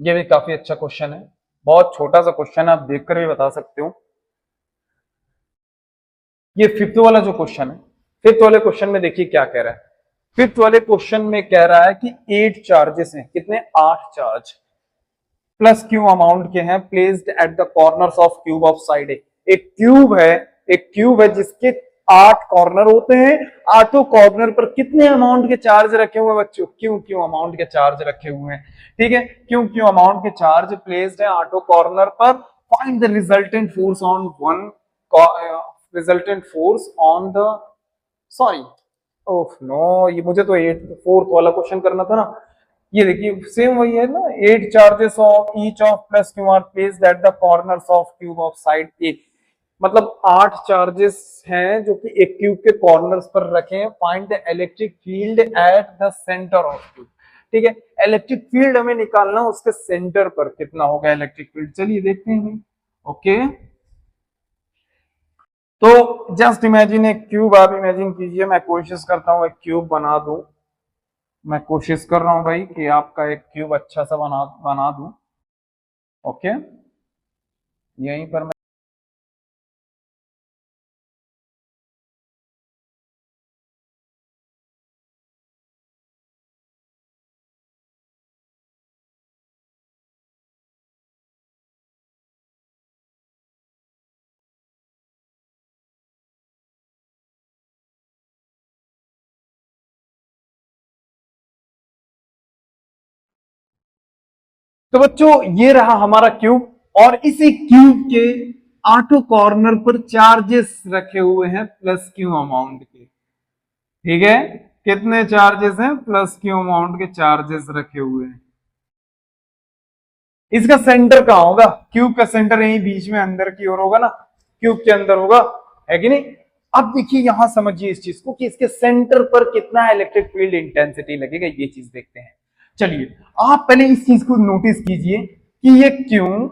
ये भी काफी अच्छा क्वेश्चन है। बहुत छोटा सा क्वेश्चन है, आप देखकर भी बता सकते हो। ये फिफ्थ वाला जो क्वेश्चन है, फिफ्थ वाले क्वेश्चन में देखिए क्या कह रहा है। फिफ्थ वाले क्वेश्चन में कह रहा है कि 8 चार्जेस हैं, कितने, 8 चार्ज प्लस क्यू अमाउंट के हैं, placed at the corners of cube of side A. एक क्यूब है, एक क्यूब है जिसके 8 कॉर्नर होते हैं। आठों कॉर्नर पर कितने अमाउंट के चार्ज रखे हुए हैं बच्चों, क्यों क्यों अमाउंट के चार्ज रखे हुए हैं। ठीक है, क्यों क्यों अमाउंट के चार्ज प्लेस्ड है आठों कॉर्नर पर। Find the resultant force on one, resultant force on the, sorry, oh no, ये मुझे तो 4th वाला क्वेश्चन करना था ना। ये देखिए सेम वही है ना, 8 charges of each of plus Q are placed at the corners of cube of side A. मतलब 8 चार्जेस हैं जो कि एक क्यूब के कॉर्नर्स पर रखे हैं। Find the electric field at the centre of cube. ठीक है, इलेक्ट्रिक फील्ड हमें निकालना, उसके सेंटर पर कितना होगा इलेक्ट्रिक फील्ड, चलिए देखते हैं। ओके, तो जस्ट इमेजिन एक क्यूब, आप इमेजिन कीजिए, मैं कोशिश करता हूं एक क्यूब बना दूं। मैं कोशिश कर रहा हूं भाई कि आपका एक क्यूब अच्छा सा बना बना दूं। ओके, यहीं पर मैं, तो बच्चों ये रहा हमारा क्यूब, और इसी क्यूब के आठों कॉर्नर पर चार्जेस रखे हुए हैं प्लस क्यू अमाउंट के। ठीक है, कितने चार्जेस हैं, प्लस क्यू अमाउंट के चार्जेस रखे हुए हैं। इसका सेंटर कहां होगा, क्यूब का सेंटर यही बीच में अंदर की ओर होगा ना, क्यूब के अंदर होगा, है कि नहीं। अब देखिए यहां समझिए इस चीज को कि इसके सेंटर पर कितना इलेक्ट्रिक फील्ड इंटेंसिटी लगेगा, ये चीज देखते हैं। चलिए आप पहले इस चीज को नोटिस कीजिए कि ये क्यों,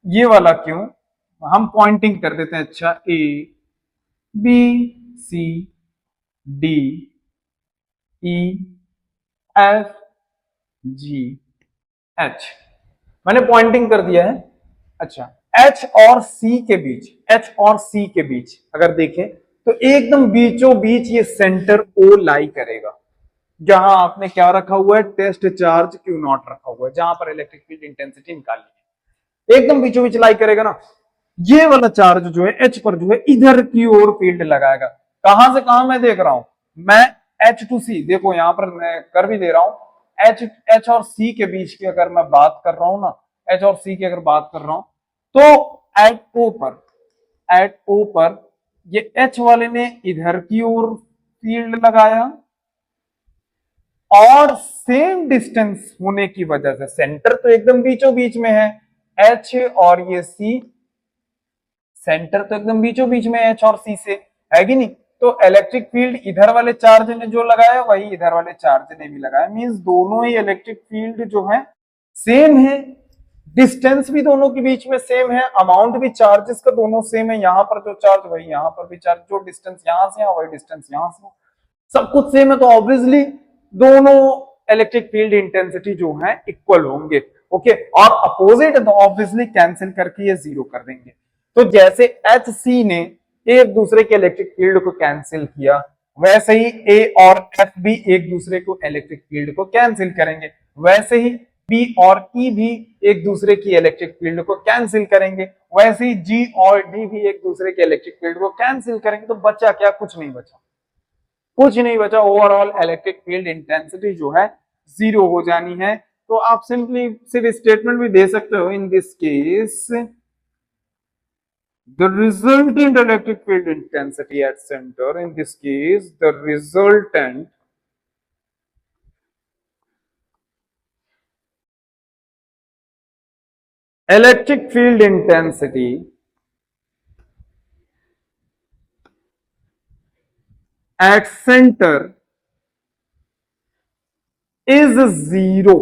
ये वाला क्यों, हम पॉइंटिंग कर देते हैं। अच्छा, A B C D E F G H, मैंने पॉइंटिंग कर दिया है। अच्छा, एच और सी के बीच, एच और सी के बीच अगर देखें तो एकदम बीचों बीच ये सेंटर ओ लाई करेगा, जहां आपने क्या रखा हुआ है, टेस्ट चार्ज क्यू नॉट रखा हुआ है, जहां पर इलेक्ट्रिक फील्ड इंटेंसिटी निकालनी है, एकदम बीचों बीच लाई करेगा ना। ये वाला चार्ज जो है एच पर जो है इधर की ओर फील्ड लगाएगा। कहां से कहां मैं देख रहा हूं, मैं एच टू सी, देखो यहां पर मैं कर भी दे रहा हूं, एच एच और सी के बीच की अगर मैं बात कर रहा हूं ना, एच और सी की अगर बात कर रहा हूं, तो एट ओ पर ये एच वाले ने इधर की ओर फील्ड लगाया, और सेम डिस्टेंस होने की वजह से सेंटर तो एकदम बीचों बीच में है, एच और ये सी, सेंटर तो एकदम बीचों बीच में एच और सी से, है कि नहीं। तो इलेक्ट्रिक फील्ड इधर वाले चार्ज ने जो लगाया वही इधर वाले चार्ज ने भी लगाया, मींस दोनों ही इलेक्ट्रिक फील्ड जो है सेम है, डिस्टेंस भी दोनों के बीच में सेम है, अमाउंट भी चार्जेस का दोनों सेम है, यहां पर जो चार्ज वही यहां पर भी चार्ज, जो डिस्टेंस यहां से है वही डिस्टेंस यहां से, सब कुछ सेम है, तो ऑब्वियसली दोनों इलेक्ट्रिक फील्ड इंटेंसिटी जो है इक्वल होंगे। ओके, और अपोजिट तो ऑब्वियसली कैंसिल करके ये जीरो कर देंगे। तो जैसे एच सी ने एक दूसरे के इलेक्ट्रिक फील्ड को कैंसिल किया, वैसे ही ए और एफ भी एक दूसरे को इलेक्ट्रिक फील्ड को कैंसिल करेंगे, वैसे ही बी और ई भी एक दूसरे की इलेक्ट्रिक फील्ड को कैंसिल करेंगे, वैसे ही जी और डी भी एक दूसरे के इलेक्ट्रिक फील्ड को कैंसिल करेंगे। तो बचा क्या? कुछ नहीं बचा, कुछ नहीं बचा। ओवरऑल इलेक्ट्रिक फील्ड इंटेंसिटी जो है जीरो हो जानी है। तो आप सिंपली सिर्फ स्टेटमेंट भी दे सकते हो, in this case the resultant electric field intensity at center, in this case the resultant electric field intensity at center is zero,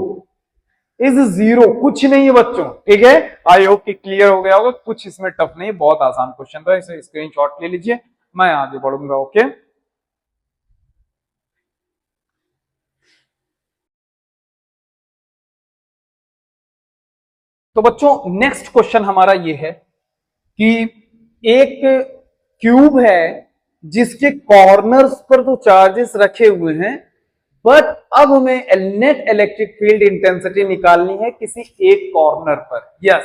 is zero, कुछ नहीं है बच्चों, ठीक है। आई होप कि क्लियर हो गया होगा, कुछ इसमें टफ नहीं, बहुत आसान क्वेश्चन था, इसे स्क्रीनशॉट ले लीजिए, मैं आगे बढ़ूंगा। ओके, तो बच्चों नेक्स्ट क्वेश्चन हमारा ये है कि एक क्यूब है जिसके कॉर्नर्स पर तो चार्जेस रखे हुए हैं, बट अब हमें नेट इलेक्ट्रिक फील्ड इंटेंसिटी निकालनी है किसी एक कॉर्नर पर। यस,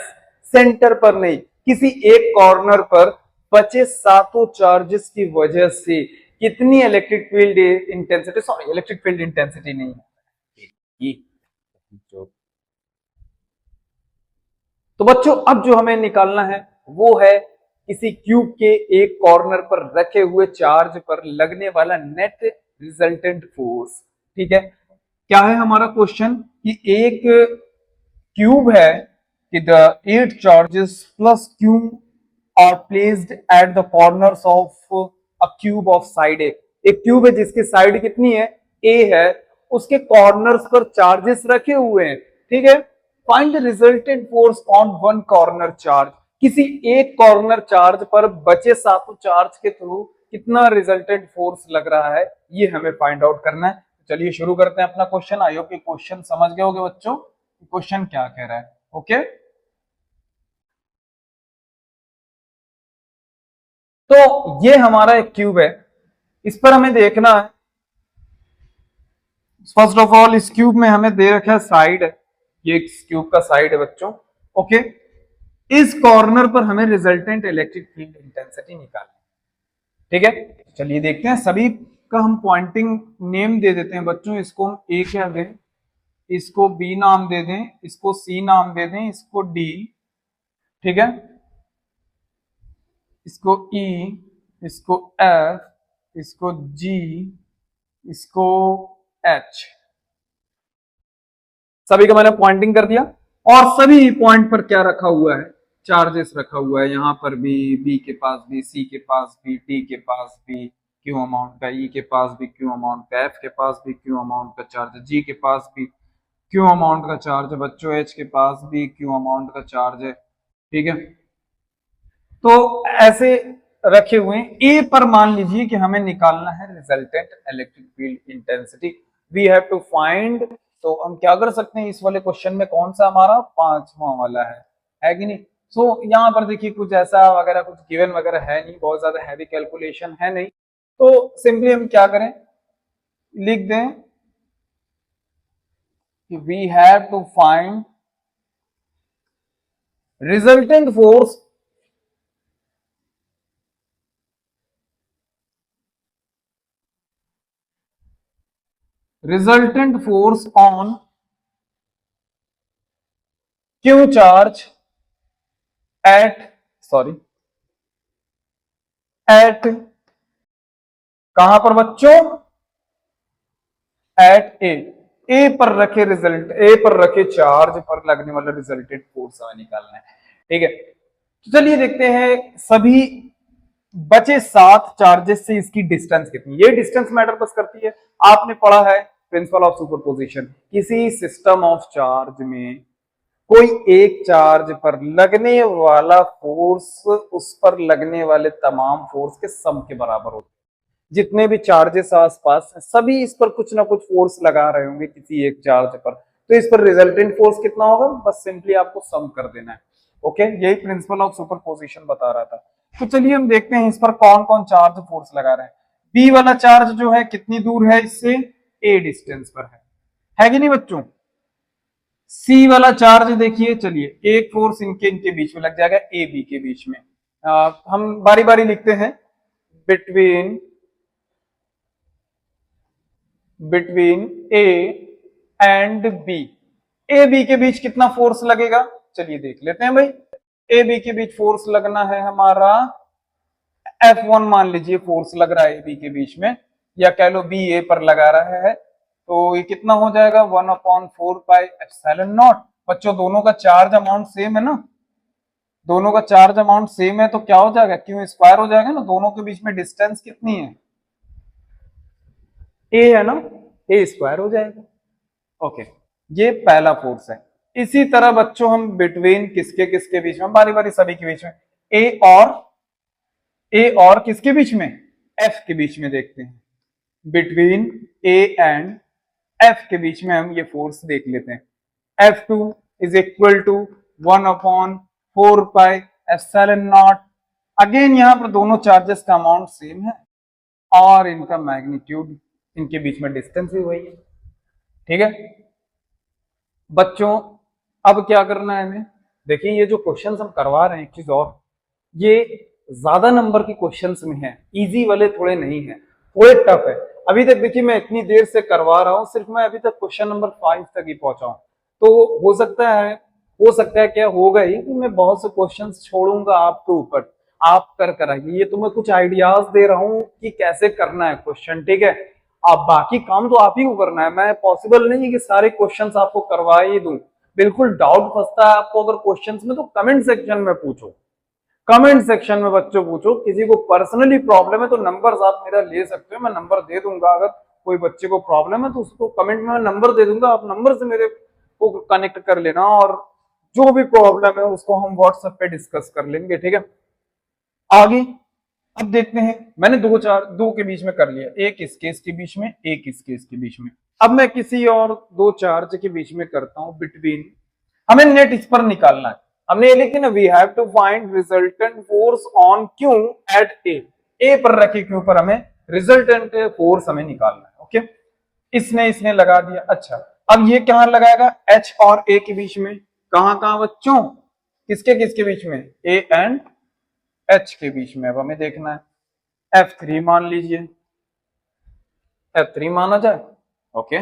सेंटर पर नहीं, किसी एक कॉर्नर पर बचे सातों चार्जेस की वजह से कितनी electric field intensity, sorry electric field intensity नहीं है। तो बच्चों अब जो हमें निकालना है वो है किसी क्यूब के एक कॉर्नर पर रखे हुए चार्ज पर लगने वाला नेट रिजल्टेंट फोर्स। ठीक है, क्या है हमारा क्वेश्चन कि एक क्यूब है कि the 8 charges plus Q are placed at the corners of a cube of side A. एक क्यूब है जिसकी साइड कितनी है? ए है, उसके कॉर्नर्स पर चार्जेस रखे हुए हैं। ठीक है, find the resultant force on one corner charge. किसी एक कॉर्नर चार्ज पर बचे सातों चार्ज के थ्रू कितना रिजल्टेंट फोर्स लग रहा है, ये हमें फाइंड आउट करना है। चलिए शुरू करते हैं अपना क्वेश्चन। आई होप कि क्वेश्चन समझ गए होंगे बच्चों, क्वेश्चन क्या कह रहा है। ओके, तो ये हमारा एक क्यूब है, इस पर हमें देखना है फर्स्ट ऑफ ऑल इस क्यूब में हमें दे रखा है साइड, ये इस क्यूब का साइड है बच्चों। ओके, इस कॉर्नर पर हमें रिजल्टेंट इलेक्ट्रिक फील्ड इंटेंसिटी निकालनी। ठीक है, चलिए देखते हैं। सभी का हम पॉइंटिंग नेम दे देते हैं बच्चों। इसको हम ए क्या दें, इसको बी नाम दे दें, इसको सी नाम दे दें, इसको डी, ठीक है, इसको ई, इसको एफ, इसको जी, इसको एच। सभी का मैंने पॉइंटिंग कर दिया और सभी पॉइंट पर क्या रखा हुआ है? चार्जेस रखा हुआ है। यहां पर भी, बी के पास भी, सी के पास भी, डी के पास भी क्यू अमाउंट का, ई के पास भी क्यू अमाउंट का, एफ के पास भी क्यू अमाउंट का चार्ज है, जी के पास भी क्यू अमाउंट का चार्ज है बच्चों, एच के पास भी क्यू अमाउंट का चार्ज है। ठीक है, तो ऐसे रखे हुए हैं। ए पर मान लीजिए कि हमें निकालना है resultant electric field intensity, we have to find. तो हम क्या कर सकते हैं, इस वाले क्वेश्चन में कौन सा हमारा पांचवा वाला है कि नहीं। सो यहाँ पर देखिए कुछ ऐसा वगैरह कुछ गिवन वगैरह है नहीं, बहुत ज्यादा हैवी कैलकुलेशन है नहीं, तो सिंपली हम क्या करें, लिख दें कि we have to find resultant force on Q charge at कहां पर बच्चों? एट ए पर रखे रिजल्ट, ए पर रखे चार्ज पर लगने वाला रिजल्टेंट फोर्स हमें निकालना है। ठीक है, तो चलिए देखते हैं सभी बचे 7 चार्जेस से इसकी डिस्टेंस कितनी। ये डिस्टेंस मैटर बस करती है। आपने पढ़ा है प्रिंसिपल ऑफ सुपरपोजिशन, किसी सिस्टम ऑफ चार्ज में कोई एक चार्ज पर लगने वाला फोर्स उस पर लगने वाले तमाम फोर्स के सम के बराबर होता है। जितने भी चार्जेस आसपास हैं सभी इस पर कुछ ना कुछ फोर्स लगा रहे होंगे किसी एक चार्ज पर, तो इस पर रिजल्टेंट फोर्स कितना होगा, बस सिंपली आपको सम कर देना है। ओके, यही प्रिंसिपल ऑफ सुपरपोजिशन बता रहा था। तो चलिए हम देखते हैं इस पर कौन कौन चार्ज फोर्स लगा रहे हैं। बी वाला चार्ज जो है कितनी दूर है इससे, ए डिस्टेंस पर है कि नहीं बच्चों। सी वाला चार्ज देखिए, चलिए एक फोर्स इनके इनके बीच में लग जाएगा, ए बी के बीच में। हम बारी बारी लिखते हैं, between A and B. A B के बीच कितना फोर्स लगेगा, चलिए देख लेते हैं भाई। ए बी के बीच फोर्स लगना है हमारा F1 मान लीजिए फोर्स लग रहा है ए बी के बीच में, या कह लो बी ए पर लगा रहा है, तो ये कितना हो जाएगा 1/4 पाई एप्सिलॉन नॉट। बच्चों दोनों का चार्ज अमाउंट सेम है ना, दोनों का चार्ज अमाउंट सेम है तो क्या हो जाएगा, क्यों स्क्वायर हो जाएगा ना, दोनों के बीच में डिस्टेंस कितनी है, ए है ना, ए स्क्वायर हो जाएगा। ओके, ये पहला फोर्स है। इसी तरह बच्चों हम बिटवीन किसके किसके बीच में, बारी बारी सभी के बीच में, ए और किसके बीच में, एफ के बीच में देखते हैं। बिटवीन ए एंड एफ के बीच में हम ये फोर्स देख लेते हैं। F2 is equal to 1/4 pi epsilon naught. Again यहां पर दोनों चार्जेस का अमाउंट सेम है और इनका मैग्नीट्यूड, इनके बीच में डिस्टेंस भी वही है। ठीक है बच्चों, अब क्या करना है हमें, देखिए ये जो क्वेश्चंस हम करवा रहे हैं, एक चीज और, ये ज्यादा नंबर के क्वेश्चंस में है, इजी वाले थोड़े नहीं है, थोड़े टफ है। अभी तक देखिए मैं इतनी देर से करवा रहा हूं, सिर्फ मैं अभी तक क्वेश्चन नंबर 5 तक ही पहुंचा हूं। तो हो सकता है क्या होगा ही कि मैं बहुत से क्वेश्चंस छोड़ूंगा आपके ऊपर, आप कर आइए। ये तो मैं कुछ आइडियाज दे रहा हूं कि कैसे करना है क्वेश्चन, ठीक है। अब बाकी काम तो आप ही को करना है, मैं पॉसिबल नहीं है कि सारे क्वेश्चंस आपको करवा ही दूं। बिल्कुल डाउट फंसता है आपको अगर क्वेश्चंस में, तो कमेंट सेक्शन में पूछो, कमेंट सेक्शन में बच्चों पूछो। किसी को पर्सनली प्रॉब्लम है तो नंबर आप मेरा ले सकते हो, मैं नंबर दे दूंगा। अगर कोई बच्चे को प्रॉब्लम है तो उसको कमेंट में नंबर दे दूंगा, आप नंबर से मेरे को कनेक्ट कर लेना, और जो भी प्रॉब्लम है उसको हम व्हाट्सएप पे डिस्कस कर लेंगे, ठीक है। आगे अब देखते हैं, मैंने दो के बीच में कर लिया, एक इस केस के बीच में, एक इस केस के बीच में। अब मैं किसी और दो चार्ज के बीच में करता हूं बिटवीन, हमें नेट इस पर निकालना है। हमने ये लिखी ना, we have to find resultant force on Q at A पर रखे क्यू पर हमें रिजल्टेंट फोर्स हमें निकालना है। ओके, इसने लगा दिया। अच्छा, अब ये कहां लगाएगा, एच और ए के बीच में। कहां कहां बच्चों, किसके किसके बीच में, ए एंड एच के बीच में। अब हमें देखना है, F3 मान लीजिए, F3 माना जाए। ओके,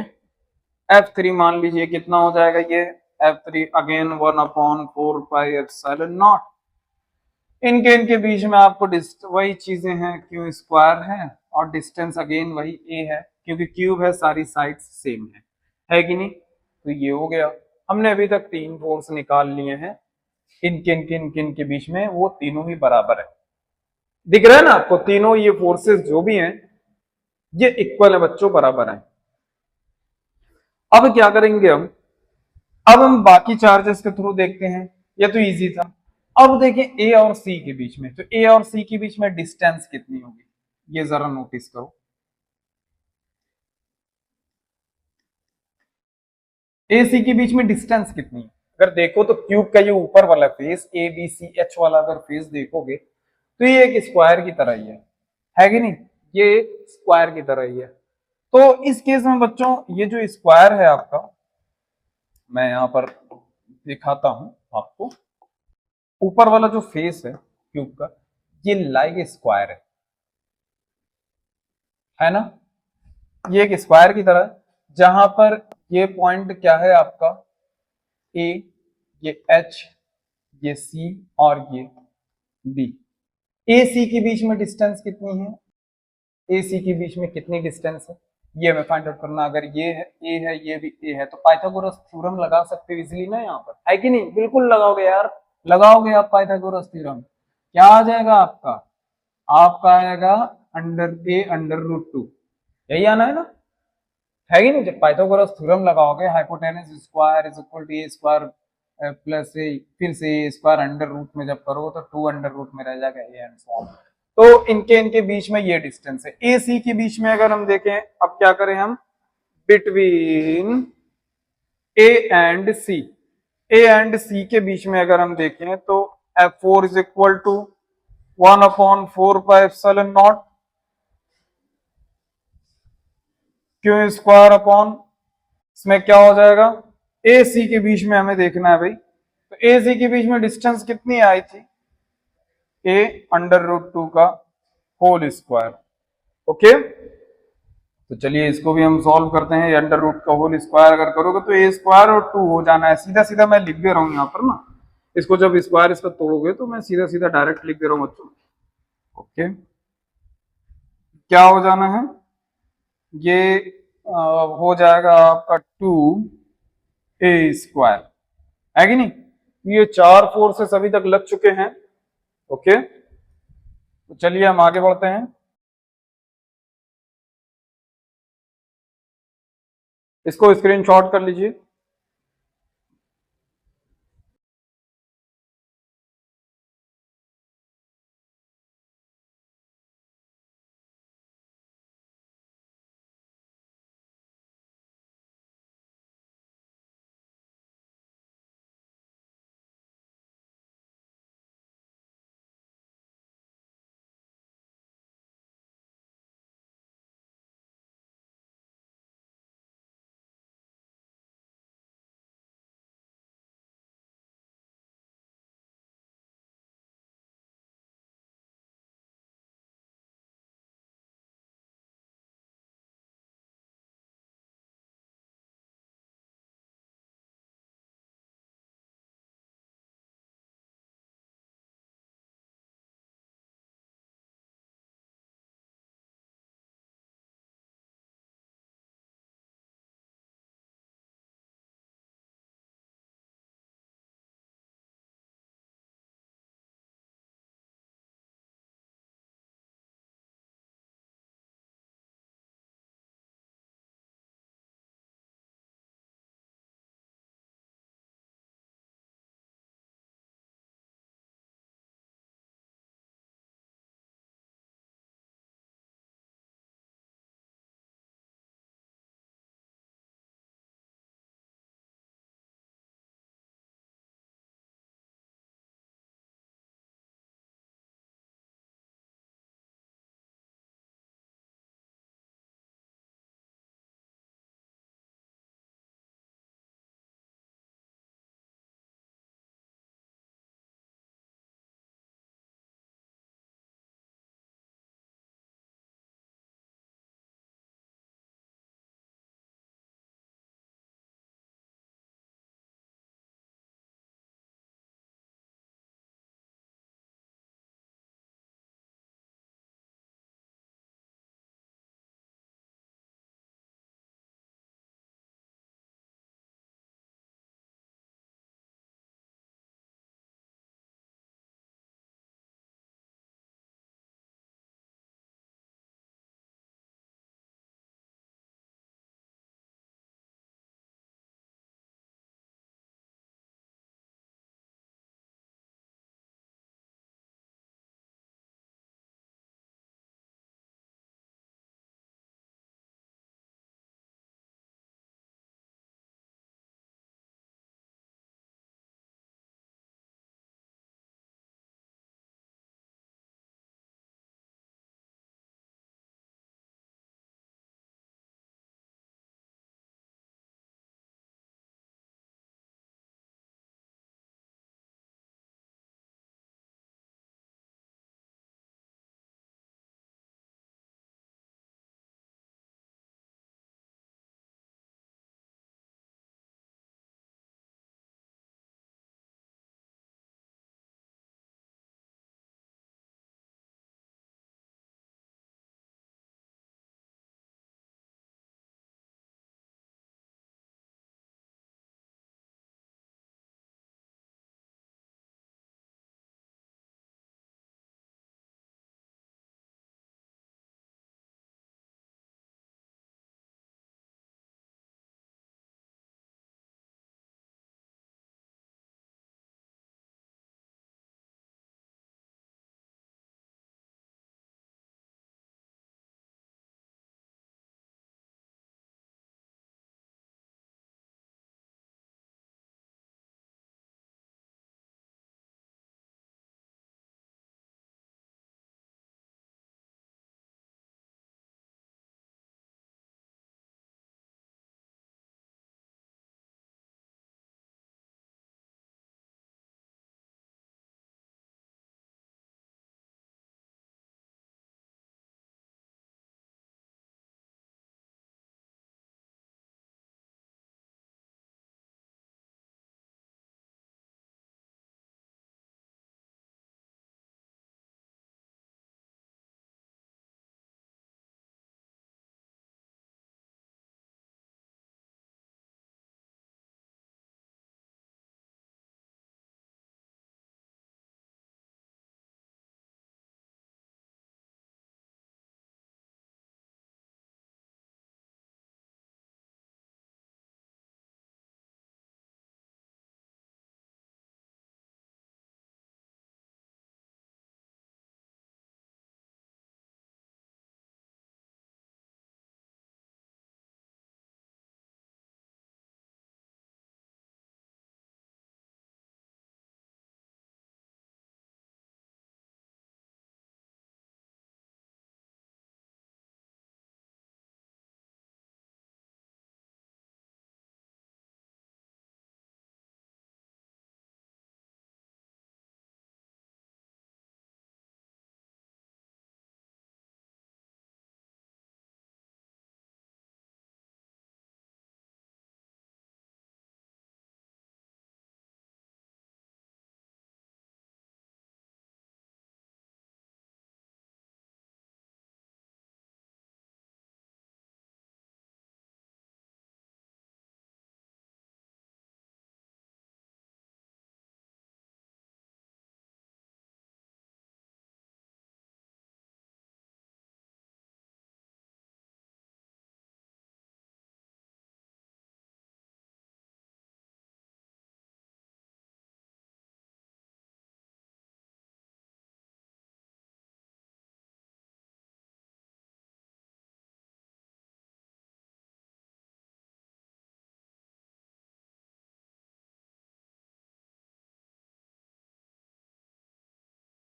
F3 मान लीजिए, कितना हो जाएगा ये F3, again 1/4 pi epsilon not. इनके बीच में आपको वही चीजें हैं, क्यू स्क्वायर है और डिस्टेंस अगेन वही ए है, क्योंकि क्यूब है, सारी साइड्स सेम है कि नहीं। तो ये हो गया। हमने अभी तक 3 फोर्स निकाल लिए हैं, इनके बीच में, वो तीनों ही बराबर है। दिख रहा है ना आपको, तीनों ये फोर्सेस जो भी हैं ये इक्वल है बच्चों, बराबर है। अब क्या करेंगे हम, अब हम बाकी चार्जेस के थ्रू देखते हैं, ये तो इजी था। अब देखें ए और सी के बीच में, तो ए और सी के बीच में डिस्टेंस कितनी होगी, ये जरा नोटिस करो। ए सी के बीच में डिस्टेंस कितनी है, अगर देखो तो क्यूब का ये ऊपर वाला face, A B C H वाला अगर फेस देखोगे तो ये एक स्क्वायर की तरह ही है कि नहीं, ये एक स्क्वायर की तरह ही है। तो इस केस में बच्चों, ये जो स्क्वायर है आपका, मैं यहां पर दिखाता हूं आपको, ऊपर वाला जो फेस है क्यूब का, ये लाइक स्क्वायर है ना, ये एक स्क्वायर की तरह, जहां पर ये पॉइंट क्या है आपका, ए, ये एच, ये सी और ये बी। ए सी के बीच में डिस्टेंस कितनी है, ए सी के बीच में कितनी डिस्टेंस है, ये हमें फाइंड आउट करना। अगर ये है ए है, ये भी ए है, तो पाइथागोरस थ्योरम लगा सकते हो इजीली ना, यहाँ पर है कि नहीं, बिल्कुल लगाओगे यार, लगाओगे आप पाइथागोरस थ्योरम, क्या आ जाएगा आपका, आपका आएगा अंडर√2, यही आना है ना, है कि नहीं। जब पाइथागोरस थ्योरम लगाओगे, hypotenuse square is equal to A square plus A, फिर से ए स्क्वायर अंडर रूट में जब करोगे तो 2 अंडर रूट में रह जाएगा ए एंड सो ऑन। तो इनके बीच में ये डिस्टेंस है। ए सी के बीच में अगर हम देखें, अब क्या करें हम, between A and C, A and C के बीच में अगर हम देखें तो F4 is equal to 1/4 pi epsilon naught Q square upon, इसमें क्या हो जाएगा, ए सी के बीच में हमें देखना है भाई, तो ए सी के बीच में डिस्टेंस कितनी आई थी, ए √2 का होल स्क्वायर। ओके, तो चलिए इसको भी हम सॉल्व करते हैं। √2 का होल स्क्वायर अगर करोगे तो ए स्क्वायर और 2 हो जाना है, सीधा सीधा मैं लिख दे रहा हूं यहाँ पर ना, इसको जब स्क्वायर इसका तोड़ोगे तो मैं सीधा सीधा डायरेक्ट लिख दे रहा हूँ बच्चों। ओके, क्या हो जाना है, ये हो जाएगा आपका 2a स्क्वायर, है कि नहीं। ये 4 फोर्सेस अभी तक लग चुके हैं। ओके, तो चलिए हम आगे बढ़ते हैं। इसको स्क्रीनशॉट कर लीजिए।